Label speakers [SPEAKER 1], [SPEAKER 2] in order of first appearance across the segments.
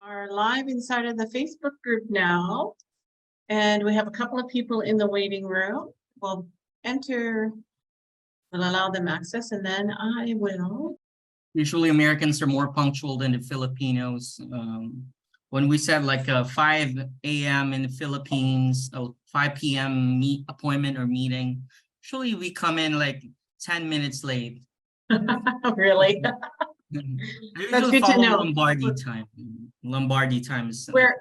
[SPEAKER 1] Are live inside of the Facebook group now, and we have a couple of people in the waiting room. We'll allow them access, and then I will.
[SPEAKER 2] Usually Americans are more punctual than the Filipinos. When we said like 5 a.m. in the Philippines, 5 p.m. appointment or meeting, usually we come in like 10 minutes late.
[SPEAKER 1] Really? That's good to know.
[SPEAKER 2] Lombardy time is
[SPEAKER 1] where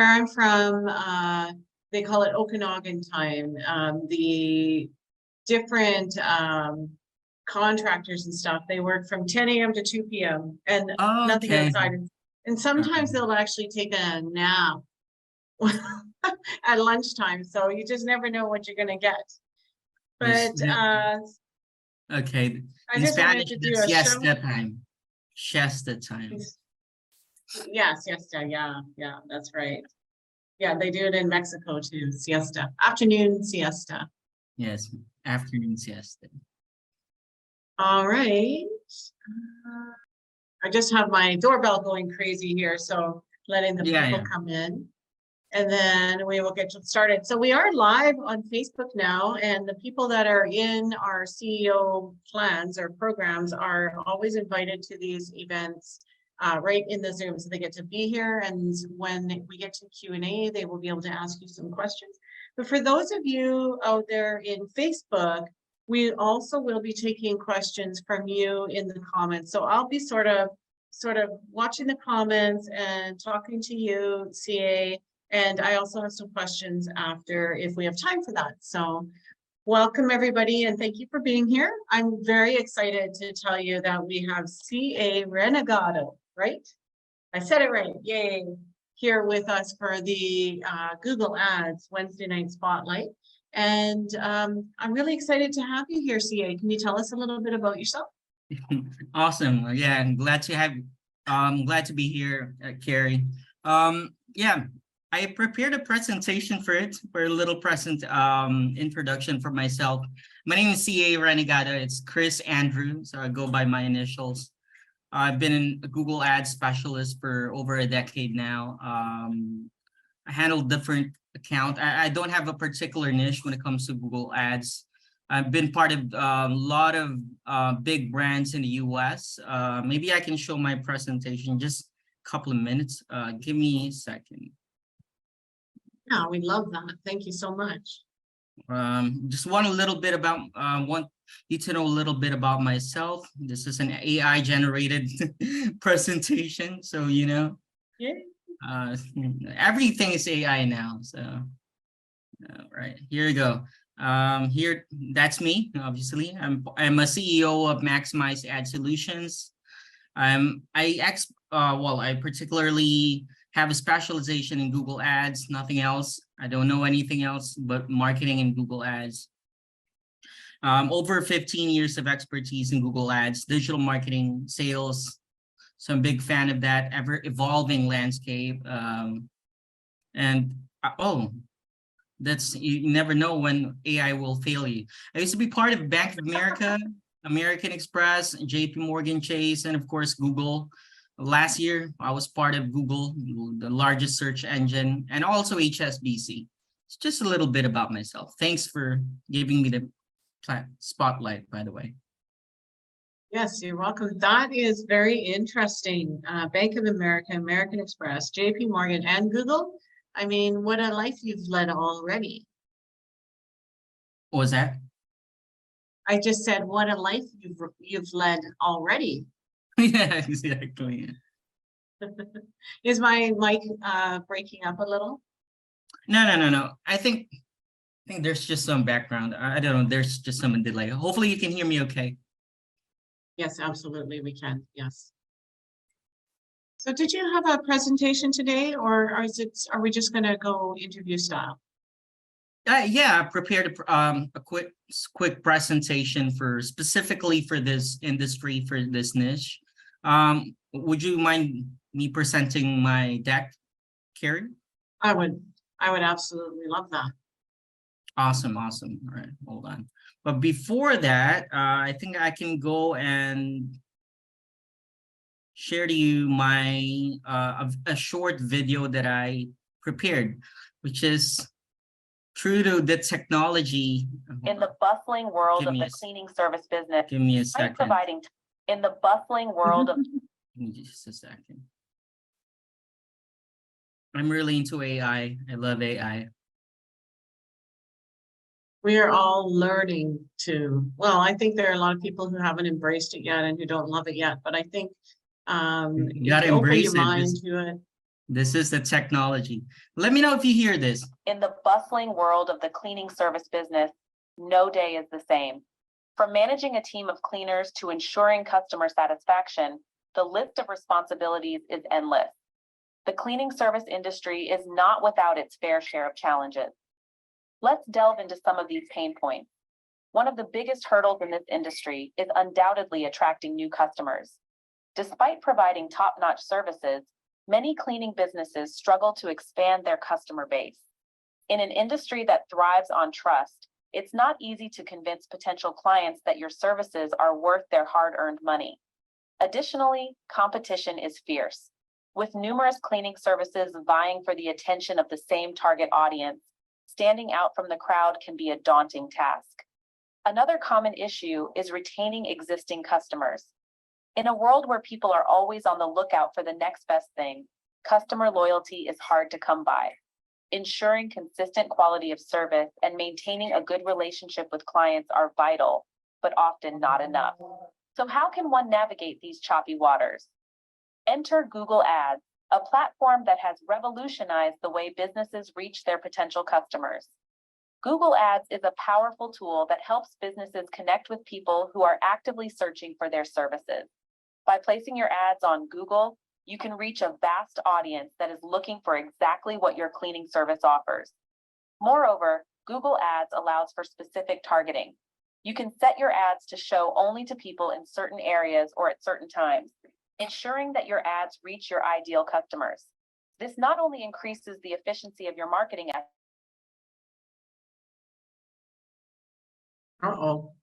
[SPEAKER 1] I'm from, they call it Okanagan time. The different contractors and stuff, they work from 10 a.m. to 2 p.m. and nothing outside. And sometimes they'll actually take a nap at lunchtime. So you just never know what you're going to get. But
[SPEAKER 2] okay. In Spanish, it's siesta time. Siesta time.
[SPEAKER 1] Yeah, siesta. Yeah, that's right. Yeah, they do it in Mexico too. Siesta, afternoon siesta.
[SPEAKER 2] Yes, afternoon siesta.
[SPEAKER 1] All right. I just have my doorbell going crazy here, so letting the people come in. And then we will get started. So we are live on Facebook now, and the people that are in our CEO plans or programs are always invited to these events right in the Zoom. So they get to be here, and when we get to Q&A, they will be able to ask you some questions. But for those of you out there in Facebook, we also will be taking questions from you in the comments. So I'll be sort of watching the comments and talking to you, CA. And I also have some questions after if we have time for that. So welcome everybody, and thank you for being here. I'm very excited to tell you that we have CA Renegado, right? I said it right, yay. Here with us for the Google Ads Wednesday night spotlight. And I'm really excited to have you here, CA. Can you tell us a little bit about yourself?
[SPEAKER 2] Awesome. Yeah, I'm glad to be here, Carrie. Yeah. I prepared a presentation for a little introduction for myself. My name is CA Renegado. It's Chris Andrew, so I go by my initials. I've been a Google Ads specialist for over a decade now. I handle different accounts. I don't have a particular niche when it comes to Google Ads. I've been part of a lot of big brands in the US. Maybe I can show my presentation just a couple of minutes. Give me a second.
[SPEAKER 1] Yeah, we love that. Thank you so much.
[SPEAKER 2] Just want you to know a little bit about myself. This is an AI generated presentation, so you know. Yeah. Everything is AI now. So, all right, here we go. Here, that's me. Obviously, I'm a CEO of Maximize Ad Solutions. I particularly have a specialization in Google Ads, nothing else. I don't know anything else but marketing and Google Ads. Over 15 years of expertise in Google Ads, digital marketing, sales. So I'm a big fan of that ever-evolving landscape. You never know when AI will fail you. I used to be part of Bank of America, American Express, JP Morgan Chase, and of course, Google. Last year, I was part of Google, the largest search engine, and also HSBC. It's just a little bit about myself. Thanks for giving me the spotlight, by the way.
[SPEAKER 1] Yes, you're welcome. That is very interesting. Bank of America, American Express, JP Morgan, and Google. I mean, what a life you've led already.
[SPEAKER 2] What was that?
[SPEAKER 1] I just said, what a life you've led already.
[SPEAKER 2] Yeah, exactly.
[SPEAKER 1] Is my mic breaking up a little?
[SPEAKER 2] No. I think there's just some background. I don't know. There's just some delay. Hopefully you can hear me okay.
[SPEAKER 1] Yes, absolutely. We can. Yes. So did you have a presentation today, or are we just going to go interview style?
[SPEAKER 2] Yeah, I prepared a quick presentation specifically for this industry, for this niche. Would you mind me presenting my deck, Carrie?
[SPEAKER 1] I would absolutely love that.
[SPEAKER 2] Awesome. All right, hold on. But before that, I think I can go and share to you my a short video that I prepared, which is true to the technology.
[SPEAKER 3] In the bustling world of the cleaning service business,
[SPEAKER 2] give me a second.
[SPEAKER 3] In the bustling world of
[SPEAKER 2] Give me just a second. I'm really into AI. I love AI.
[SPEAKER 1] We are all learning to, well, I think there are a lot of people who haven't embraced it yet and who don't love it yet, but I think
[SPEAKER 2] You gotta
[SPEAKER 1] if you open
[SPEAKER 2] embrace
[SPEAKER 1] your
[SPEAKER 2] it.
[SPEAKER 1] mind to it.
[SPEAKER 2] This is the technology. Let me know if you hear this.
[SPEAKER 3] In the bustling world of the cleaning service business, no day is the same. From managing a team of cleaners to ensuring customer satisfaction, the list of responsibilities is endless. The cleaning service industry is not without its fair share of challenges. Let's delve into some of these pain points. One of the biggest hurdles in this industry is undoubtedly attracting new customers. Despite providing top-notch services, many cleaning businesses struggle to expand their customer base. In an industry that thrives on trust, it's not easy to convince potential clients that your services are worth their hard-earned money. Additionally, competition is fierce. With numerous cleaning services vying for the attention of the same target audience, standing out from the crowd can be a daunting task. Another common issue is retaining existing customers. In a world where people are always on the lookout for the next best thing, customer loyalty is hard to come by. Ensuring consistent quality of service and maintaining a good relationship with clients are vital, but often not enough. So how can one navigate these choppy waters? Enter Google Ads, a platform that has revolutionized the way businesses reach their potential customers. Google Ads is a powerful tool that helps businesses connect with people who are actively searching for their services. By placing your ads on Google, you can reach a vast audience that is looking for exactly what your cleaning service offers. Moreover, Google Ads allows for specific targeting. You can set your ads to show only to people in certain areas or at certain times, ensuring that your ads reach your ideal customers. This not only increases the efficiency of your marketing efforts.
[SPEAKER 1] Uh-oh.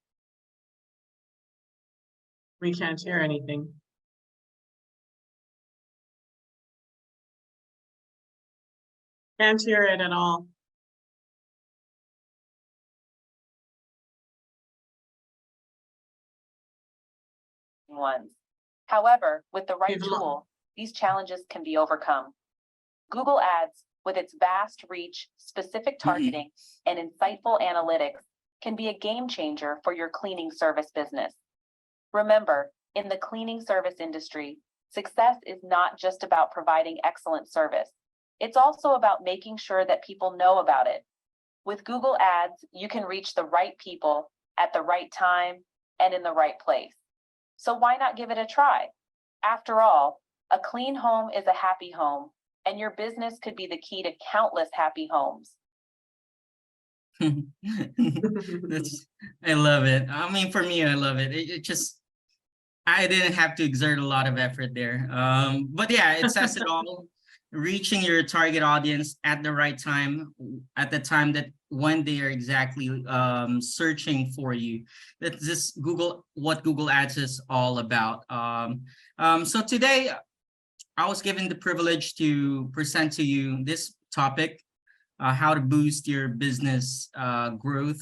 [SPEAKER 1] We can't hear anything. Can't hear it at all.
[SPEAKER 3] However, with the right tool, these challenges can be overcome. Google Ads, with its vast reach, specific targeting, and insightful analytics, can be a game changer for your cleaning service business. Remember, in the cleaning service industry, success is not just about providing excellent service. It's also about making sure that people know about it. With Google Ads, you can reach the right people at the right time and in the right place. So why not give it a try? After all, a clean home is a happy home, and your business could be the key to countless happy homes.
[SPEAKER 2] I love it. I mean, for me, I love it. It just, I didn't have to exert a lot of effort there. But yeah, it says it all. Reaching your target audience at the right time, at the time that when they are exactly searching for you. That's just what Google Ads is all about. So today, I was given the privilege to present to you this topic, how to boost your business growth,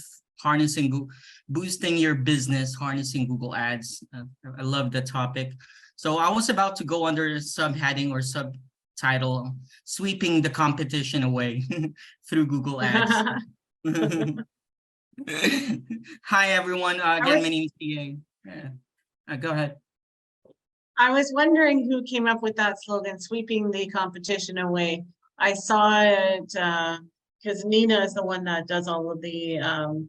[SPEAKER 2] boosting your business, harnessing Google Ads. I love the topic. So I was about to go under subheading or subtitle, sweeping the competition away through Google Ads. Hi, everyone. Again, my name is PA. Go ahead.
[SPEAKER 1] I was wondering who came up with that slogan, sweeping the competition away. I saw it because Nina is the one that does all of the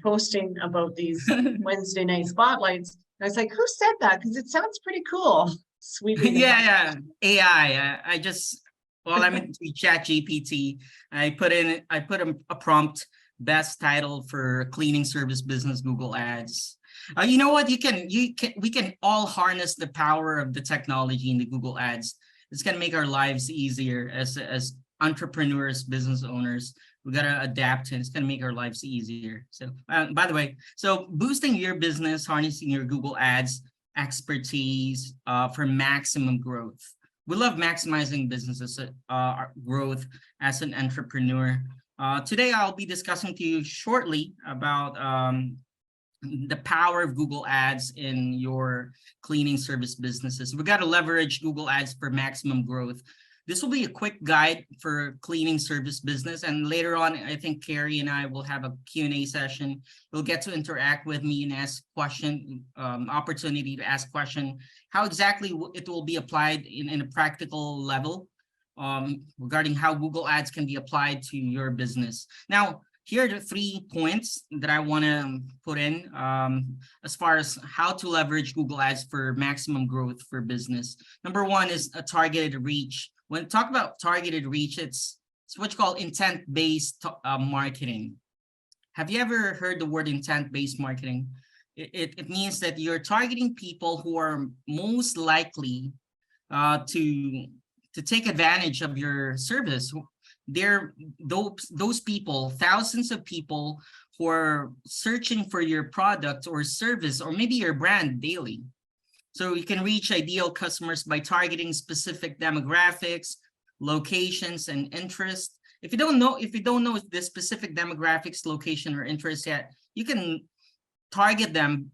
[SPEAKER 1] posting about these Wednesday night spotlights. And I was like, who said that? Because it sounds pretty cool. Sweeping.
[SPEAKER 2] Yeah, AI. I just, while I'm in ChatGPT, I put a prompt, best title for cleaning service business Google Ads. You know what? We can all harness the power of the technology in the Google Ads. It's gonna make our lives easier as entrepreneurs, business owners. We gotta adapt, and it's gonna make our lives easier. So, by the way, so boosting your business, harnessing your Google Ads expertise for maximum growth. We love maximizing businesses growth as an entrepreneur. Today, I'll be discussing to you shortly about the power of Google Ads in your cleaning service businesses. We got to leverage Google Ads for maximum growth. This will be a quick guide for cleaning service business. And later on, I think Carrie and I will have a Q&A session. You'll get to interact with me and ask question, opportunity to ask question, how exactly it will be applied in a practical level regarding how Google Ads can be applied to your business. Now, here are the 3 points that I want to put in as far as how to leverage Google Ads for maximum growth for business. Number 1 is a targeted reach. When we talk about targeted reach, it's what you call intent-based marketing. Have you ever heard the word intent-based marketing? It means that you're targeting people who are most likely to take advantage of your service. They're those people, thousands of people who are searching for your product or service, or maybe your brand daily. So you can reach ideal customers by targeting specific demographics, locations, and interests. If you don't know the specific demographics, location, or interest yet, you can target them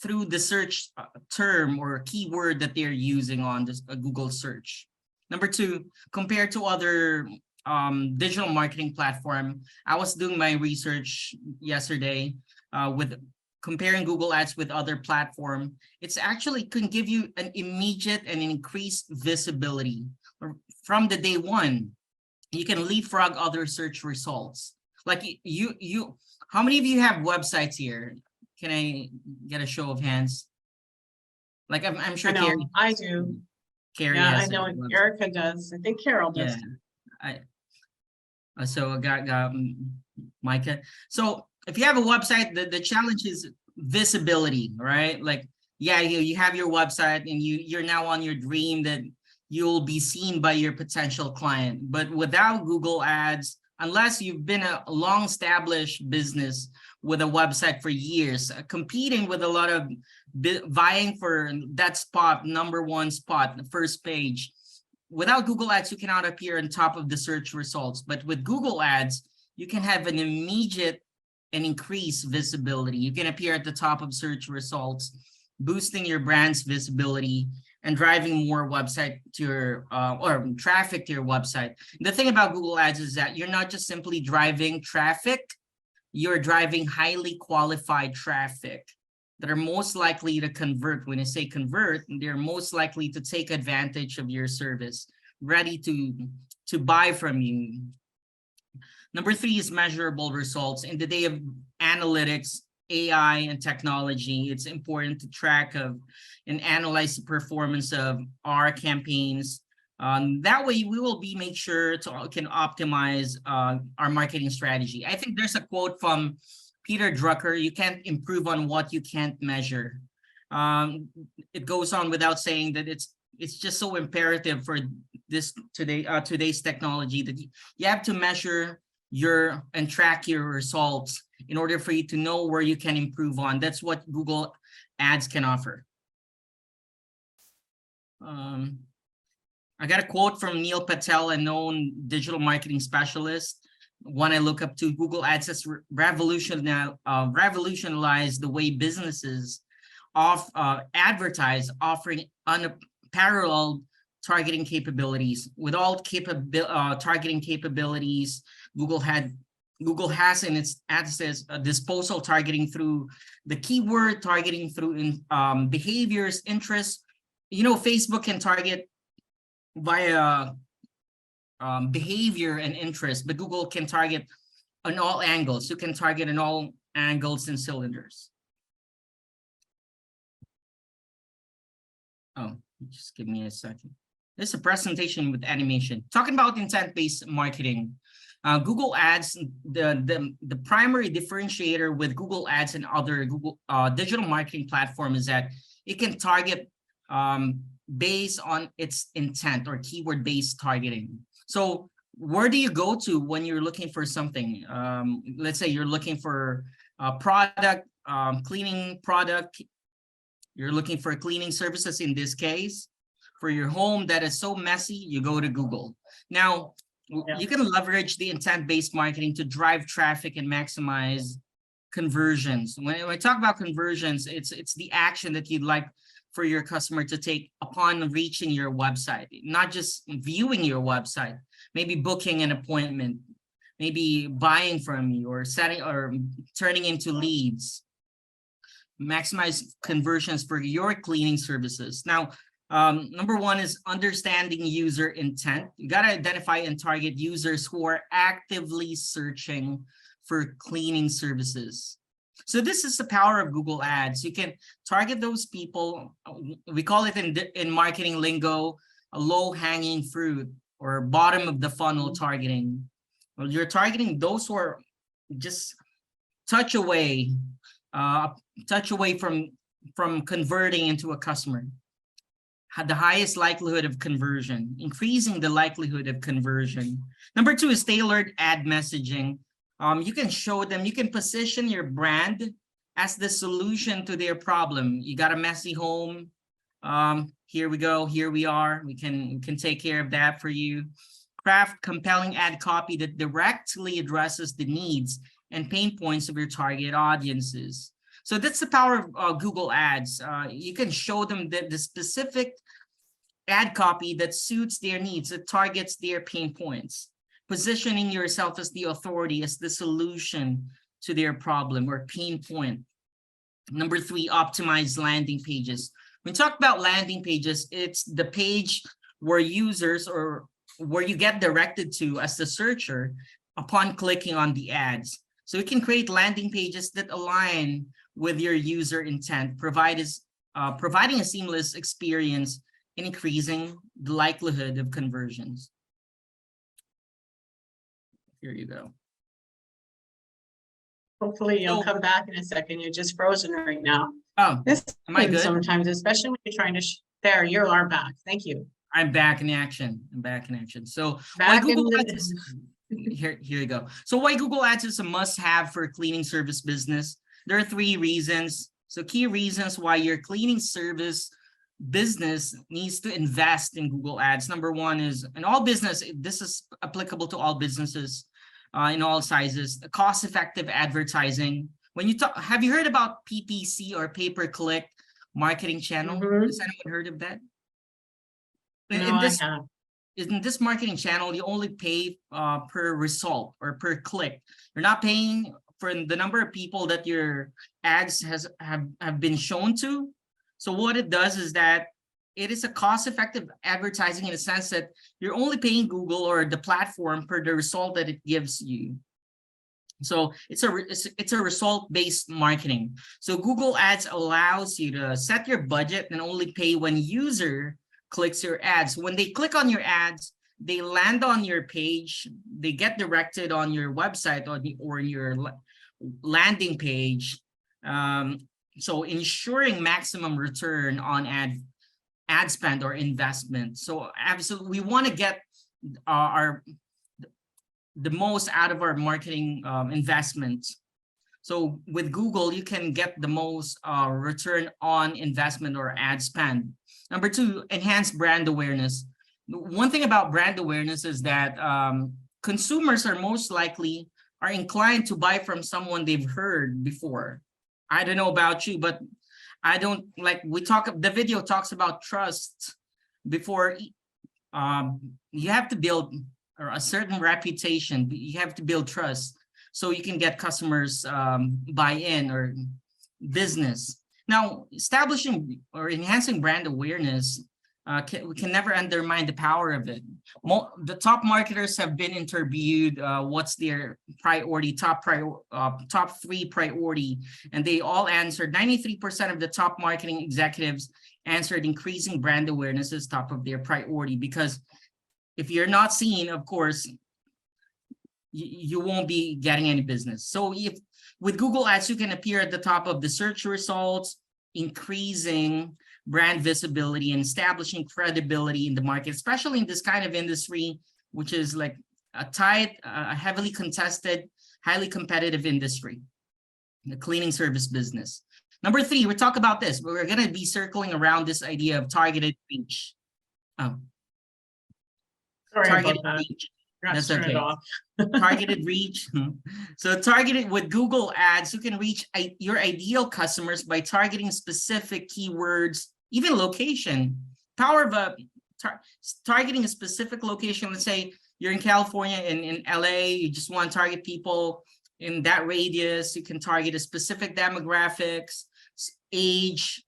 [SPEAKER 2] through the search term or keyword that they're using on this Google search. Number 2, compared to other digital marketing platform, I was doing my research yesterday with comparing Google Ads with other platform. It's actually can give you an immediate and increased visibility from the day one. You can leapfrog other search results. Like you, how many of you have websites here? Can I get a show of hands? Like I'm sure Carrie.
[SPEAKER 1] I do.
[SPEAKER 2] Carrie
[SPEAKER 1] yeah,
[SPEAKER 2] has
[SPEAKER 1] I know Erica does. I think Carol does.
[SPEAKER 2] Yeah, so I got Micah. So if you have a website, the challenge is visibility, right? Like, yeah, you have your website and you're now on your dream that you'll be seen by your potential client. But without Google Ads, unless you've been a long-established business with a website for years, competing with a lot of vying for that spot, number 1 spot, the first page. Without Google Ads, you cannot appear on top of the search results. But with Google Ads, you can have an immediate and increased visibility. You can appear at the top of search results, boosting your brand's visibility and driving more website to your or traffic to your website. The thing about Google Ads is that you're not just simply driving traffic, you're driving highly qualified traffic that are most likely to convert. When I say convert, they're most likely to take advantage of your service, ready to buy from you. Number 3 is measurable results. In the day of analytics, AI, and technology, it's important to track of and analyze the performance of our campaigns. That way, we will make sure to can optimize our marketing strategy. I think there's a quote from Peter Drucker: "You can't improve on what you can't measure." It goes on without saying that it's just so imperative for this today's technology that you have to measure and track your results in order for you to know where you can improve on. That's what Google Ads can offer. I got a quote from Neil Patel, a known digital marketing specialist. One I look up to: Google Ads has revolutionized the way businesses advertise, offering unparalleled targeting capabilities. With all targeting capabilities Google has in its ads disposal, targeting through the keyword, targeting through behaviors, interests. You know, Facebook can target via behavior and interest, but Google can target on all angles. You can target on all angles and cylinders. Oh, just give me a second. This is a presentation with animation. Talking about intent-based marketing. Google Ads, the primary differentiator with Google Ads and other Google digital marketing platform is that it can target based on its intent, or keyword-based targeting. So where do you go to when you're looking for something? Let's say you're looking for a product, cleaning product. You're looking for cleaning services in this case. For your home that is so messy, you go to Google. Now, you can leverage the intent-based marketing to drive traffic and maximize conversions. When I talk about conversions, it's the action that you'd like for your customer to take upon reaching your website, not just viewing your website, maybe booking an appointment, maybe buying from you, or setting or turning into leads. Maximize conversions for your cleaning services. Now, number one is understanding user intent. You got to identify and target users who are actively searching for cleaning services. So this is the power of Google Ads. You can target those people. We call it in marketing lingo, a low-hanging fruit or bottom of the funnel targeting. Well, you're targeting those who are just touch away from converting into a customer. Had the highest likelihood of conversion, increasing the likelihood of conversion. Number two is tailored ad messaging. You can show them, you can position your brand as the solution to their problem. You got a messy home. Here we go, here we are. We can take care of that for you. Craft compelling ad copy that directly addresses the needs and pain points of your target audiences. So that's the power of Google Ads. You can show them the specific ad copy that suits their needs, that targets their pain points, positioning yourself as the authority, as the solution to their problem or pain point. Number three, optimize landing pages. When we talk about landing pages, it's the page where users or where you get directed to as the searcher upon clicking on the ads. So you can create landing pages that align with your user intent, providing a seamless experience and increasing the likelihood of conversions. Here you go.
[SPEAKER 1] Hopefully you'll come back in a second. You're just frozen right now.
[SPEAKER 2] Oh,
[SPEAKER 1] this
[SPEAKER 2] am I good?
[SPEAKER 1] Sometimes, especially when you're trying to there, you are back. Thank you.
[SPEAKER 2] I'm back in action. I'm back in action. So
[SPEAKER 1] back
[SPEAKER 2] why Google Ads here you go. So why Google Ads is a must-have for a cleaning service business? There are three reasons. So key reasons why your cleaning service business needs to invest in Google Ads. Number one is, in all business, this is applicable to all businesses in all sizes, cost-effective advertising. When you talk, have you heard about PPC or pay-per-click marketing channel? Has anyone heard of that?
[SPEAKER 1] No,
[SPEAKER 2] in this marketing channel, you only pay per result or per click. You're not paying for the number of people that your ads have been shown to. So what it does is that it is a cost-effective advertising in the sense that you're only paying Google or the platform per the result that it gives you. So it's a result-based marketing. So Google Ads allows you to set your budget and only pay when user clicks your ads. When they click on your ads, they land on your page, they get directed on your website or your landing page. So ensuring maximum return on ad spend or investment. So absolutely, we want to get the most out of our marketing investments. So with Google, you can get the most return on investment or ad spend. Number two, enhance brand awareness. One thing about brand awareness is that consumers are most likely inclined to buy from someone they've heard before. I don't know about you, but I don't the video talks about trust before. You have to build a certain reputation. You have to build trust so you can get customers buy in or business. Now, establishing or enhancing brand awareness, we can never undermine the power of it. The top marketers have been interviewed. What's their priority, top three priority, and they all answered. 93% of the top marketing executives answered increasing brand awareness as top of their priority, because if you're not seen, of course, you won't be getting any business. So if with Google Ads, you can appear at the top of the search results, increasing brand visibility and establishing credibility in the market, especially in this kind of industry, which is like a tight, heavily contested, highly competitive industry, the cleaning service business. Number 3, we talk about this. We're going to be circling around this idea of targeted reach. Oh,
[SPEAKER 1] Sorry
[SPEAKER 2] targeted
[SPEAKER 1] about that.
[SPEAKER 2] reach.
[SPEAKER 1] That's
[SPEAKER 2] okay.
[SPEAKER 1] off.
[SPEAKER 2] Targeted reach. So targeted with Google Ads, you can reach your ideal customers by targeting specific keywords, even location. Power of targeting a specific location. Let's say you're in California, in LA, you just want to target people in that radius. You can target a specific demographics, age,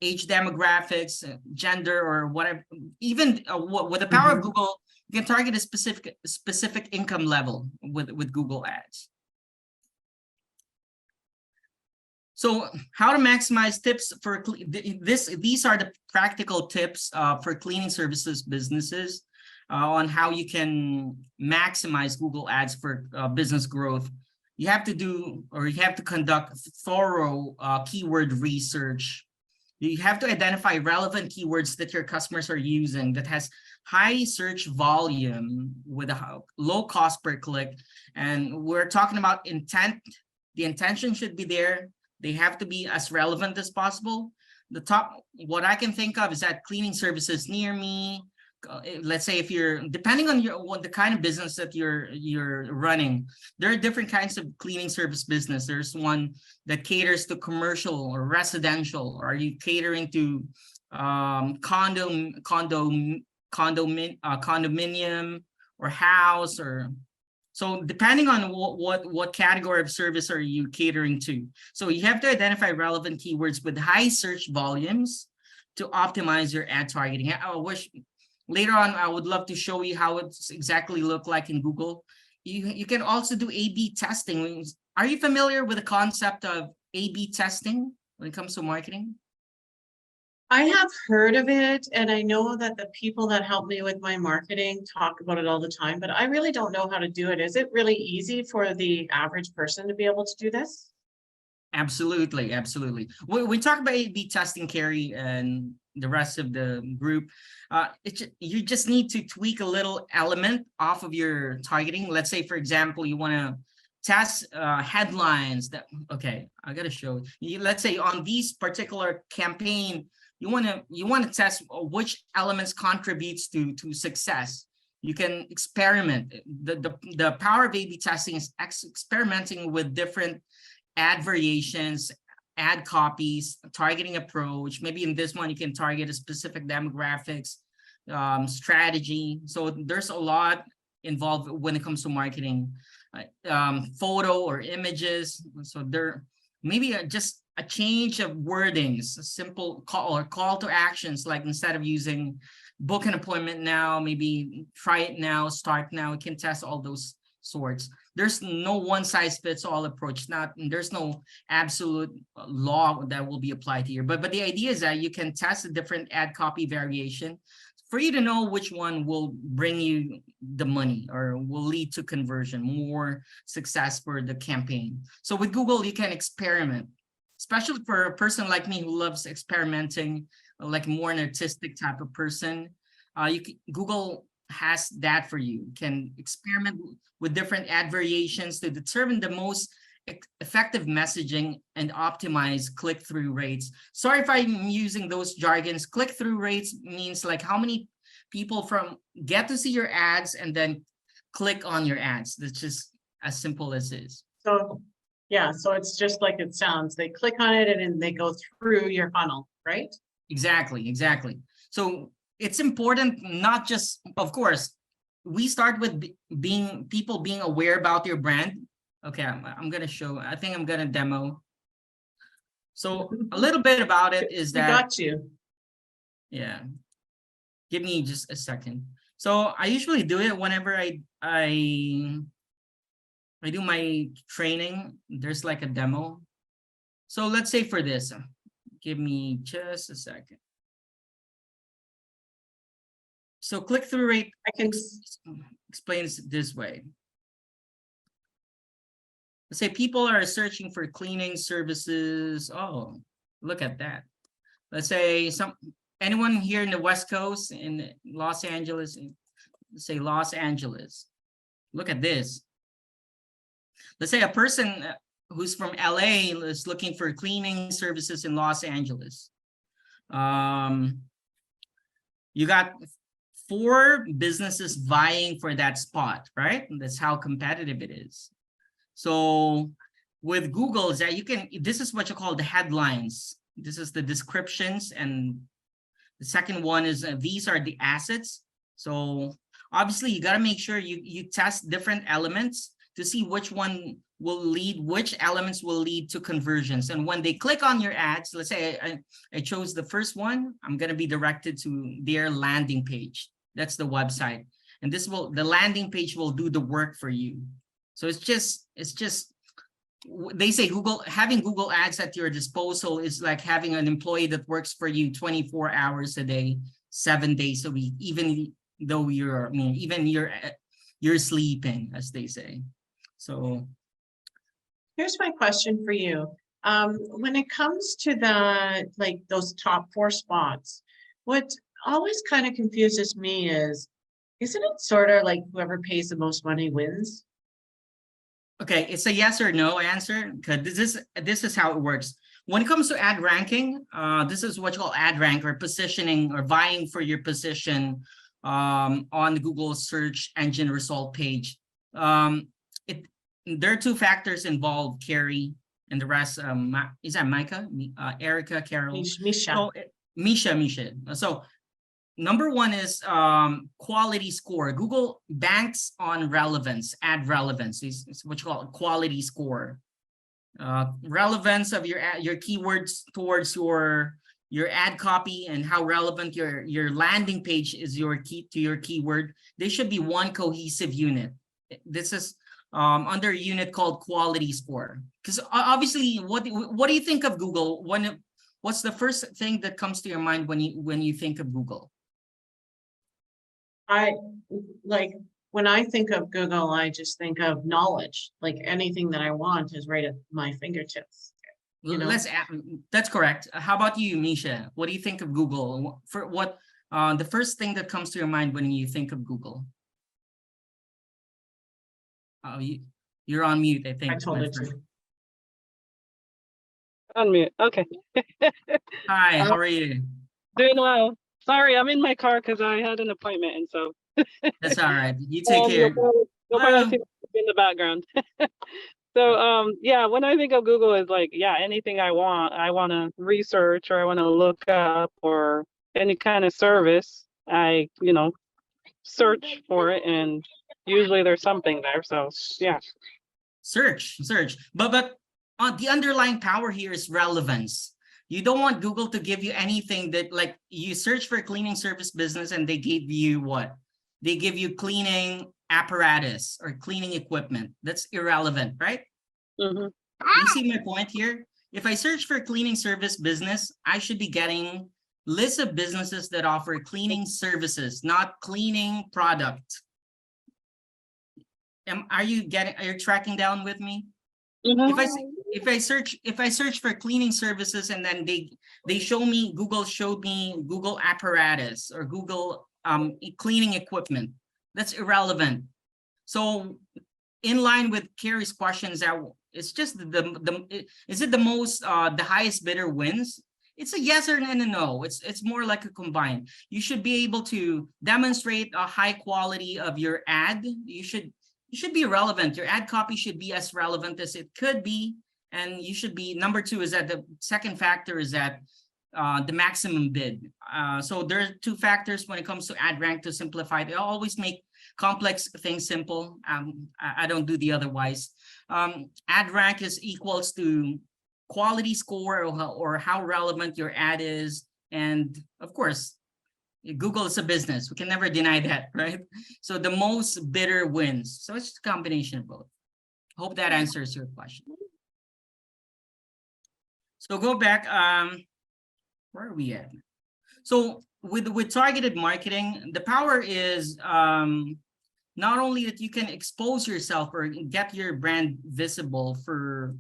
[SPEAKER 2] age demographics, gender, or whatever. Even with the power of Google, you can target a specific income level with Google Ads. So how to maximize tips for these are the practical tips for cleaning services businesses on how you can maximize Google Ads for business growth. You have to conduct thorough keyword research. You have to identify relevant keywords that your customers are using that has high search volume with a low cost per click. And we're talking about intent. The intention should be there. They have to be as relevant as possible. What I can think of is that cleaning services near me. Let's say if you're, depending on the kind of business that you're running, there are different kinds of cleaning service business. There's one that caters to commercial or residential. Or are you catering to condominium or house? Or so depending on what category of service are you catering to. So you have to identify relevant keywords with high search volumes to optimize your ad targeting. Later on, I would love to show you how it's exactly look like in Google. You can also do A/B testing. Are you familiar with the concept of A/B testing when it comes to marketing?
[SPEAKER 1] I have heard of it, and I know that the people that help me with my marketing talk about it all the time, but I really don't know how to do it. Is it really easy for the average person to be able to do this?
[SPEAKER 2] Absolutely, absolutely. We talk about A/B testing, Carrie, and the rest of the group. You just need to tweak a little element off of your targeting. Let's say, for example, you want to test headlines. Okay, I gotta show you. Let's say on these particular campaign, you want to test which elements contributes to success. You can experiment. The power of A/B testing is experimenting with different ad variations, ad copies, targeting approach. Maybe in this one, you can target a specific demographics, strategy. So there's a lot involved when it comes to marketing, photo or images. So there maybe just a change of wordings, a simple call to actions, like instead of using book an appointment now, maybe try it now, start now. We can test all those sorts. There's no one size fits all approach. There's no absolute law that will be applied here. But the idea is that you can test a different ad copy variation for you to know which one will bring you the money or will lead to conversion, more success for the campaign. So with Google, you can experiment, especially for a person like me who loves experimenting, like more an artistic type of person. Google has that for you. You can experiment with different ad variations to determine the most effective messaging and optimize click-through rates. Sorry if I'm using those jargons. Click-through rates means like how many people get to see your ads and then click on your ads. That's just as simple as is.
[SPEAKER 1] So yeah, so it's just like it sounds. They click on it and then they go through your funnel, right?
[SPEAKER 2] Exactly. So it's important, not just, of course, we start with people being aware about your brand. Okay, I'm going to show, I think I'm going to demo. So a little bit about it is that.
[SPEAKER 1] Got you.
[SPEAKER 2] Yeah. Give me just a second. So I usually do it whenever I do my training. There's like a demo. So let's say for this, give me just a second. So click-through rate explains this way. Let's say people are searching for cleaning services. Oh, look at that. Let's say anyone here in the West Coast in Los Angeles, let's say Los Angeles. Look at this. Let's say a person who's from LA is looking for cleaning services in Los Angeles. You got 4 businesses vying for that spot, right? That's how competitive it is. So with Google, is that you can, this is what you call the headlines. This is the descriptions, and the second one is these are the assets. So obviously you got to make sure you test different elements to see which one will lead, which elements will lead to conversions. And when they click on your ads, let's say I chose the first one, I'm going to be directed to their landing page. That's the website. And this will, the landing page will do the work for you. So it's just, they say Google, having Google ads at your disposal is like having an employee that works for you 24 hours a day, 7 days a week, even though you're, even you're sleeping, as they say. So
[SPEAKER 1] here's my question for you. When it comes to like those top 4 spots, what always kind of confuses me is, isn't it sort of like whoever pays the most money wins?
[SPEAKER 2] Okay, it's a yes or no answer, because this is how it works. When it comes to ad ranking, this is what you call ad rank, or positioning, or vying for your position on the Google search engine result page. There are 2 factors involved, Carrie, and the rest. Is that Micah, Erica, Carol?
[SPEAKER 1] Misha.
[SPEAKER 2] Oh, Misha. So number 1 is quality score. Google banks on relevance, ad relevance. It's what you call a quality score. Relevance of your keywords towards your ad copy, and how relevant your landing page is your keyword. They should be one cohesive unit. This is under a unit called quality score. Because obviously, what do you think of Google? What's the first thing that comes to your mind when you think of Google?
[SPEAKER 1] When I think of Google, I just think of knowledge. Like anything that I want is right at my fingertips. You know?
[SPEAKER 2] That's correct. How about you, Misha? What do you think of Google? For what the first thing that comes to your mind when you think of Google? You're on mute, I think.
[SPEAKER 1] I told it to.
[SPEAKER 4] Unmute. Okay.
[SPEAKER 2] Hi, how are you?
[SPEAKER 4] Doing well. Sorry, I'm in my car because I had an appointment, and so.
[SPEAKER 2] That's all right. You take care.
[SPEAKER 4] You'll probably see in the background. So yeah, when I think of Google, is like, yeah, anything I want to research, or I want to look up, or any kind of service, I search for it, and usually there's something there. So yeah.
[SPEAKER 2] Search. But the underlying power here is relevance. You don't want Google to give you anything that, like, you search for a cleaning service business and they give you what? They give you cleaning apparatus or cleaning equipment. That's irrelevant, right?
[SPEAKER 4] Mm-hmm.
[SPEAKER 2] You see my point here? If I search for a cleaning service business, I should be getting lists of businesses that offer cleaning services, not cleaning product. Are you tracking down with me?
[SPEAKER 4] Mm-hmm.
[SPEAKER 2] If I search for cleaning services, and then Google showed me Google apparatus or Google cleaning equipment, that's irrelevant. So in line with Carrie's questions, that it's just is it the highest bidder wins? It's a yes or a no. It's more like a combine. You should be able to demonstrate a high quality of your ad. You should be relevant. Your ad copy should be as relevant as it could be. And you should be, number 2 is that the second factor is that the maximum bid. So there are 2 factors when it comes to ad rank to simplify. They always make complex things simple. I don't do the otherwise. Ad rank is equals to quality score, or how relevant your ad is. And of course, Google is a business. We can never deny that, right? So the most bidder wins. So it's a combination of both. Hope that answers your question. So go back, where are we at? So with targeted marketing, the power is not only that you can expose yourself or get your brand visible for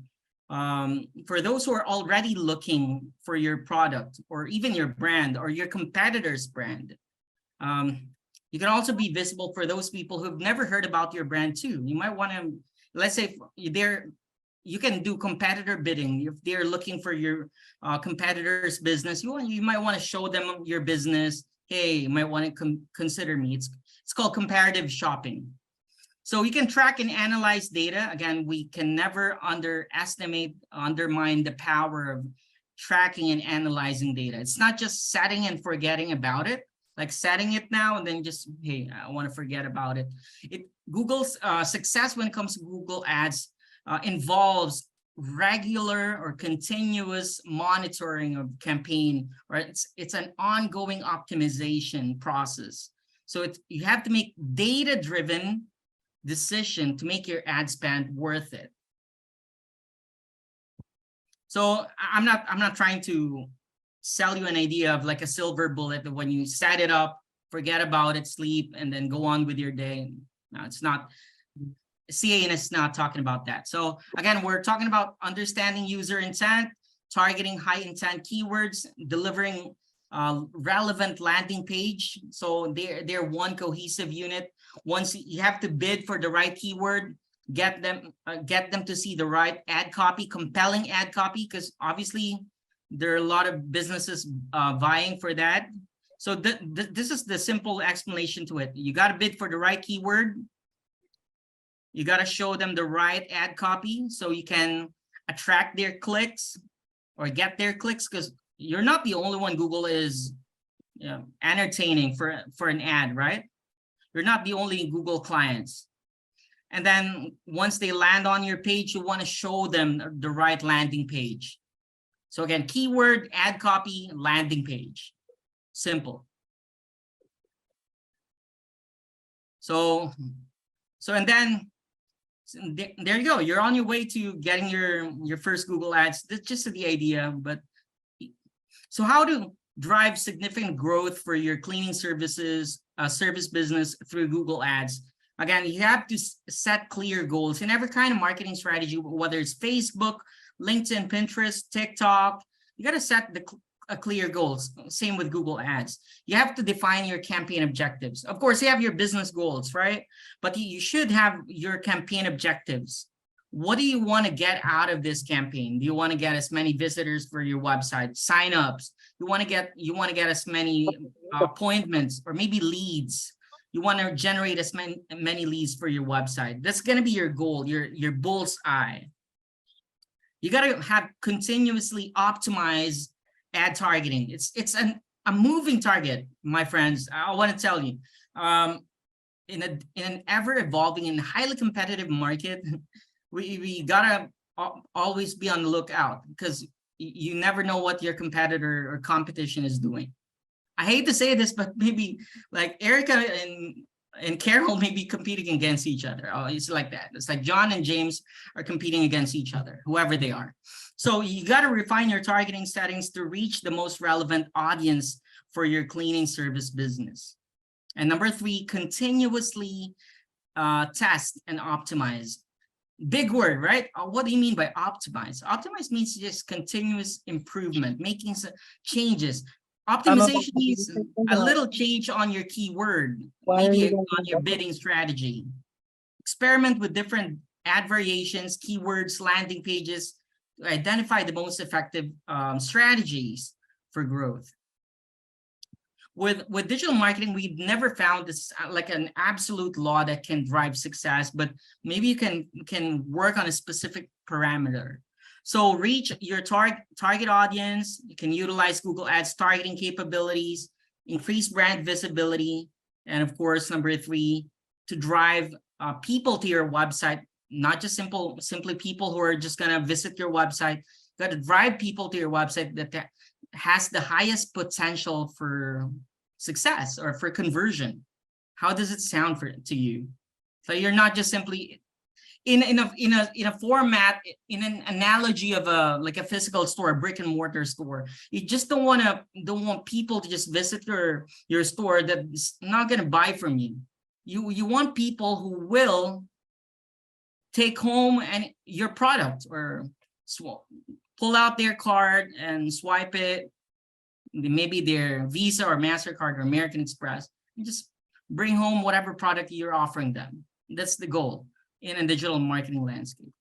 [SPEAKER 2] those who are already looking for your product, or even your brand or your competitor's brand. You can also be visible for those people who've never heard about your brand too. You might want to, let's say you can do competitor bidding. If they're looking for your competitor's business, you might want to show them your business. Hey, you might want to consider me. It's called comparative shopping. So you can track and analyze data. Again, we can never undermine the power of tracking and analyzing data. It's not just setting and forgetting about it, like setting it now and then just, hey, I want to forget about it. Google's success when it comes to Google Ads involves regular or continuous monitoring of campaign, right? It's an ongoing optimization process. So you have to make data-driven decision to make your ad spend worth it. So I'm not trying to sell you an idea of like a silver bullet that when you set it up, forget about it, sleep, and then go on with your day. No, it's not. CAN is not talking about that. So again, we're talking about understanding user intent, targeting high intent keywords, delivering relevant landing page. So they're one cohesive unit. Once you have to bid for the right keyword, get them to see the right ad copy, compelling ad copy, because obviously there are a lot of businesses vying for that. So this is the simple explanation to it. You got to bid for the right keyword. You got to show them the right ad copy so you can attract their clicks or get their clicks, because you're not the only one Google is entertaining for an ad, right? You're not the only Google clients. And then once they land on your page, you want to show them the right landing page. So again, keyword, ad copy, landing page. Simple. So and then there you go. You're on your way to getting your first Google Ads. That's just the idea. But so how to drive significant growth for your cleaning services, service business through Google Ads? Again, you have to set clear goals in every kind of marketing strategy, whether it's Facebook, LinkedIn, Pinterest, TikTok. You got to set clear goals. Same with Google Ads. You have to define your campaign objectives. Of course, you have your business goals, right? But you should have your campaign objectives. What do you want to get out of this campaign? Do you want to get as many visitors for your website, signups? You want to get as many appointments or maybe leads. You want to generate as many leads for your website. That's going to be your goal, your bull's eye. You got to have continuously optimized ad targeting. It's a moving target, my friends. I want to tell you, in an ever evolving and highly competitive market, we gotta always be on the lookout, because you never know what your competitor or competition is doing. I hate to say this, but maybe like Erica and Carol may be competing against each other. Oh, it's like that. It's like John and James are competing against each other, whoever they are. So you got to refine your targeting settings to reach the most relevant audience for your cleaning service business. And number 3, continuously test and optimize. Big word, right? What do you mean by optimize? Optimize means just continuous improvement, making changes. Optimization means a little change on your keyword, maybe on your bidding strategy. Experiment with different ad variations, keywords, landing pages to identify the most effective strategies for growth. With digital marketing, we've never found this like an absolute law that can drive success, but maybe you can work on a specific parameter. So reach your target audience. You can utilize Google Ads targeting capabilities, increase brand visibility, and of course, number 3, to drive people to your website. Not just simply people who are just gonna visit your website. You got to drive people to your website that has the highest potential for success or for conversion. How does it sound to you? So you're not just simply in a format, in an analogy of a physical store, a brick and mortar store. You just don't want people to just visit your store that's not going to buy from you. You want people who will take home your product or pull out their card and swipe it, maybe their Visa or MasterCard or American Express, and just bring home whatever product you're offering them. That's the goal in a digital marketing landscape.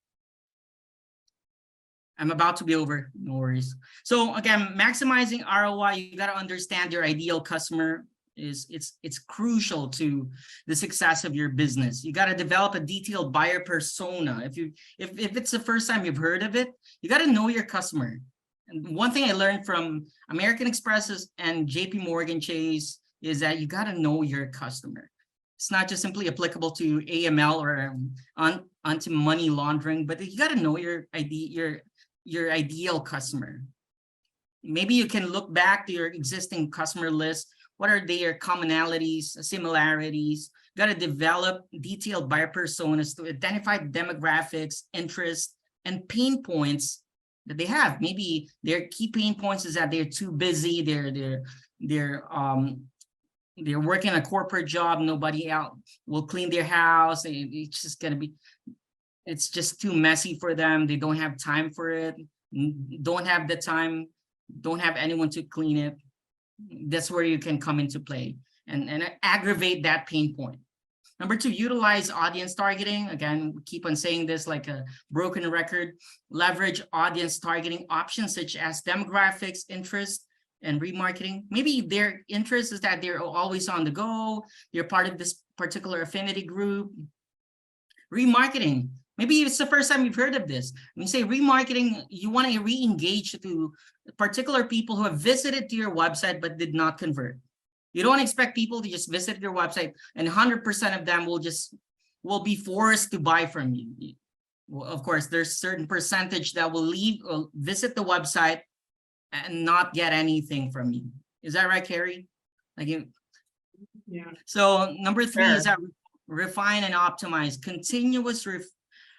[SPEAKER 2] I'm about to be over, no worries. So again, maximizing ROI, you got to understand your ideal customer it's crucial to the success of your business. You got to develop a detailed buyer persona. If it's the first time you've heard of it, you got to know your customer. And one thing I learned from American Express and JP Morgan Chase is that you got to know your customer. It's not just simply applicable to AML or anti-money laundering, but you got to know your ideal customer. Maybe you can look back to your existing customer list. What are their commonalities, similarities? You got to develop detailed buyer personas to identify demographics, interests, and pain points that they have. Maybe their key pain points is that they're too busy. They're working a corporate job. Nobody else will clean their house. It's just gonna be. It's just too messy for them. They don't have time for it. Don't have the time. Don't have anyone to clean it. That's where you can come into play and aggravate that pain point. Number 2, utilize audience targeting. Again, we keep on saying this like a broken record. Leverage audience targeting options such as demographics, interest, and remarketing. Maybe their interest is that they're always on the go. They're part of this particular affinity group. Remarketing. Maybe it's the first time you've heard of this. When you say remarketing, you want to re-engage to particular people who have visited to your website but did not convert. You don't expect people to just visit your website and 100% of them will be forced to buy from you. Well, of course, there's a certain percentage that will visit the website and not get anything from you. Is that right, Carrie?
[SPEAKER 1] Yeah.
[SPEAKER 2] So number 3
[SPEAKER 1] Sure.
[SPEAKER 2] is that refine and optimize. Continuous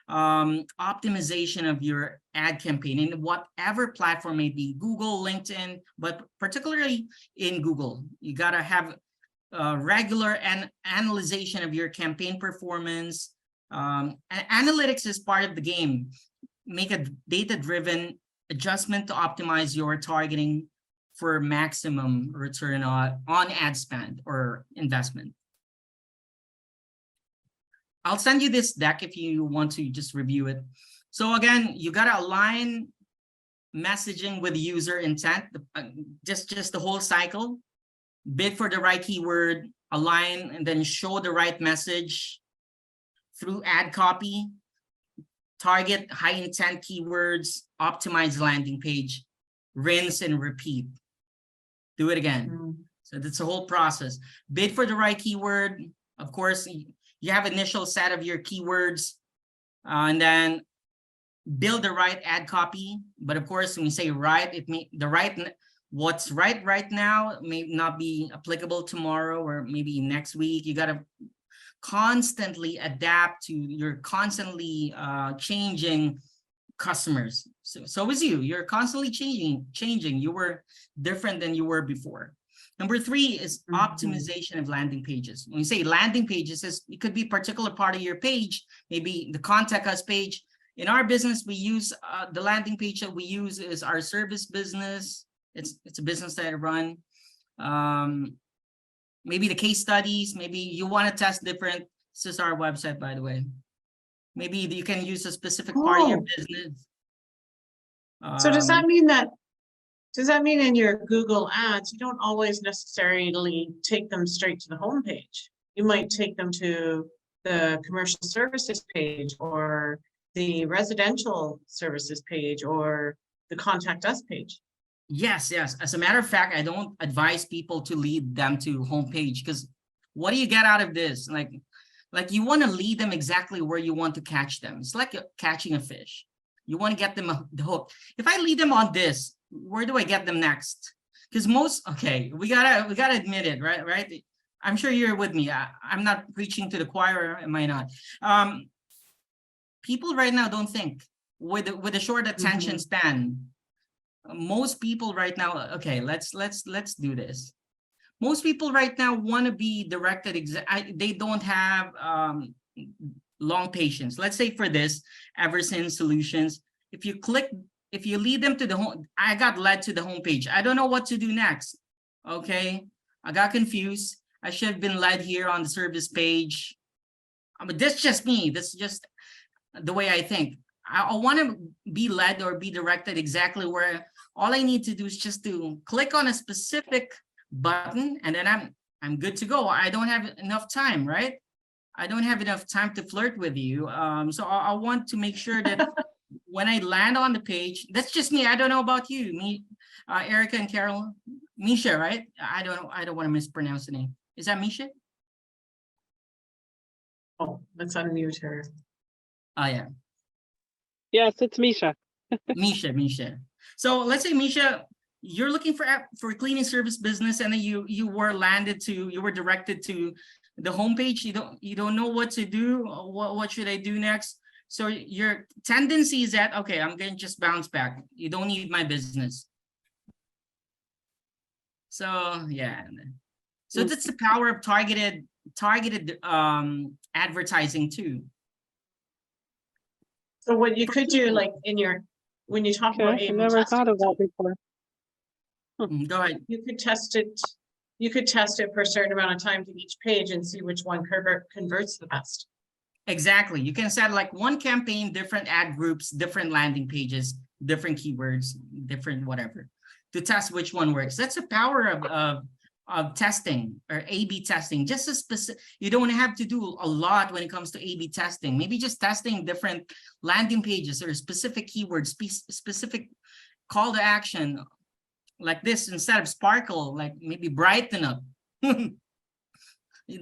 [SPEAKER 2] optimization of your ad campaign in whatever platform may be, Google, LinkedIn, but particularly in Google. You got to have regular analyzation of your campaign performance. Analytics is part of the game. Make a data-driven adjustment to optimize your targeting for maximum return on ad spend or investment. I'll send you this deck if you want to just review it. So again, you got to align messaging with user intent, just the whole cycle. Bid for the right keyword, align, and then show the right message through ad copy. Target high intent keywords, optimize landing page, rinse and repeat. Do it again. So that's the whole process. Bid for the right keyword. Of course, you have initial set of your keywords and then build the right ad copy. But of course, when you say right, what's right now may not be applicable tomorrow or maybe next week. You got to constantly adapt to your constantly changing customers. So is you. You're constantly changing. You were different than you were before. Number 3 is optimization of landing pages. When you say landing pages, it could be a particular part of your page, maybe the contact us page. In our business, we use the landing page that we use is our service business. It's a business that I run. Maybe the case studies, maybe you want to test different. This is our website, by the way. Maybe you can use a specific part of your business.
[SPEAKER 1] So does that mean in your Google ads, you don't always necessarily take them straight to the homepage? You might take them to the commercial services page or the residential services page or the contact us page.
[SPEAKER 2] Yes. As a matter of fact, I don't advise people to lead them to homepage because what do you get out of this? Like you want to lead them exactly where you want to catch them. It's like catching a fish. You want to get them the hook. If I lead them on this, where do I get them next? Because we gotta admit it, right? I'm sure you're with me. I'm not preaching to the choir, am I not? People right now don't think with a short attention span. Most people right now, okay, let's do this. Most people right now want to be directed. They don't have long patience. Let's say for this, Eversense Solutions, if you lead them to the home, I got led to the homepage. I don't know what to do next. Okay, I got confused. I should have been led here on the service page. But that's just me. That's just the way I think. I want to be led or be directed exactly where all I need to do is just to click on a specific button, and then I'm good to go. I don't have enough time, right? I don't have enough time to flirt with you. So I want to make sure that when I land on the page, that's just me. I don't know about you, me, Erica and Carol, Misha, right? I don't want to mispronounce the name. Is that Misha?
[SPEAKER 1] Oh, let's unmute her.
[SPEAKER 2] Oh yeah,
[SPEAKER 4] Yes, it's Misha.
[SPEAKER 2] Misha. So let's say, Misha, you're looking for a cleaning service business, and then you were directed to the homepage. You don't know what to do. What should I do next? So your tendency is that, okay, I'm going to just bounce back. You don't need my business. So yeah, so that's the power of targeted advertising too.
[SPEAKER 1] So what you could do, like when you talk about
[SPEAKER 4] Okay, I
[SPEAKER 1] A/B
[SPEAKER 4] never
[SPEAKER 1] testing,
[SPEAKER 4] thought of that before.
[SPEAKER 2] Go ahead.
[SPEAKER 1] you could test it. You could test it for a certain amount of time to each page and see which one converts the best.
[SPEAKER 2] Exactly. You can set like one campaign, different ad groups, different landing pages, different keywords, different whatever, to test which one works. That's the power of testing or A/B testing. Just a specific, you don't have to do a lot when it comes to A/B testing. Maybe just testing different landing pages or specific keywords, specific call to action, like this, instead of sparkle, like maybe brighten up.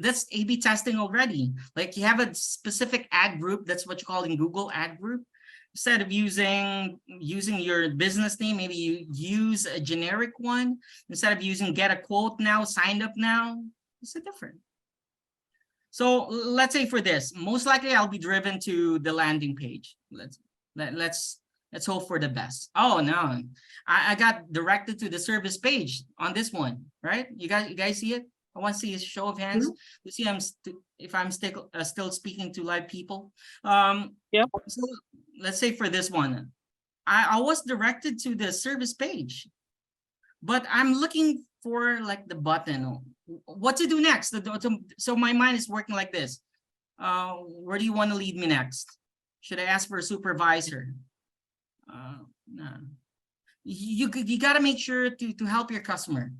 [SPEAKER 2] That's A/B testing already. Like you have a specific ad group, that's what you call in Google ad group. Instead of using your business name, maybe you use a generic one. Instead of using get a quote now, signed up now, it's a different. So let's say for this, most likely I'll be driven to the landing page. Let's hope for the best. Oh no, I got directed to the service page on this one, right? You guys see it? I want to see a show of hands to see if I'm still speaking to live people.
[SPEAKER 4] Yep.
[SPEAKER 2] So let's say for this one, I was directed to the service page, but I'm looking for like the button. What to do next? So my mind is working like this. Where do you want to lead me next? Should I ask for a supervisor? No. You got to make sure to help your customer.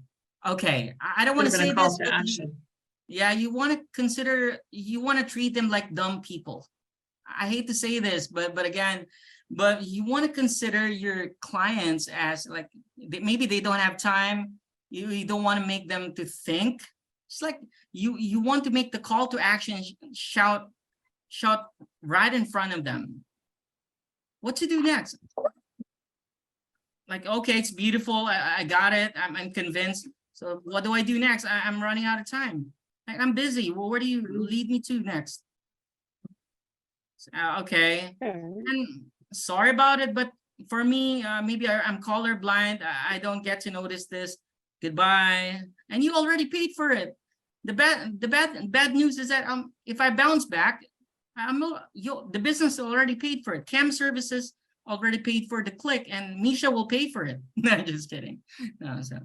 [SPEAKER 2] Okay, I don't want to say this, but you want to consider, you want to treat them like dumb people. I hate to say this, but you want to consider your clients as like, maybe they don't have time. You don't want to make them to think. It's like you want to make the call to action, shout right in front of them. What to do next? Like, okay, it's beautiful. I got it. I'm convinced. So what do I do next? I'm running out of time. I'm busy. Well, where do you lead me to next? Okay. And sorry about it, but for me, maybe I'm colorblind. I don't get to notice this. Goodbye. And you already paid for it. The bad news is that if I bounce back, the business already paid for it. Cam Services already paid for the click, and Misha will pay for it. No, just kidding. No, so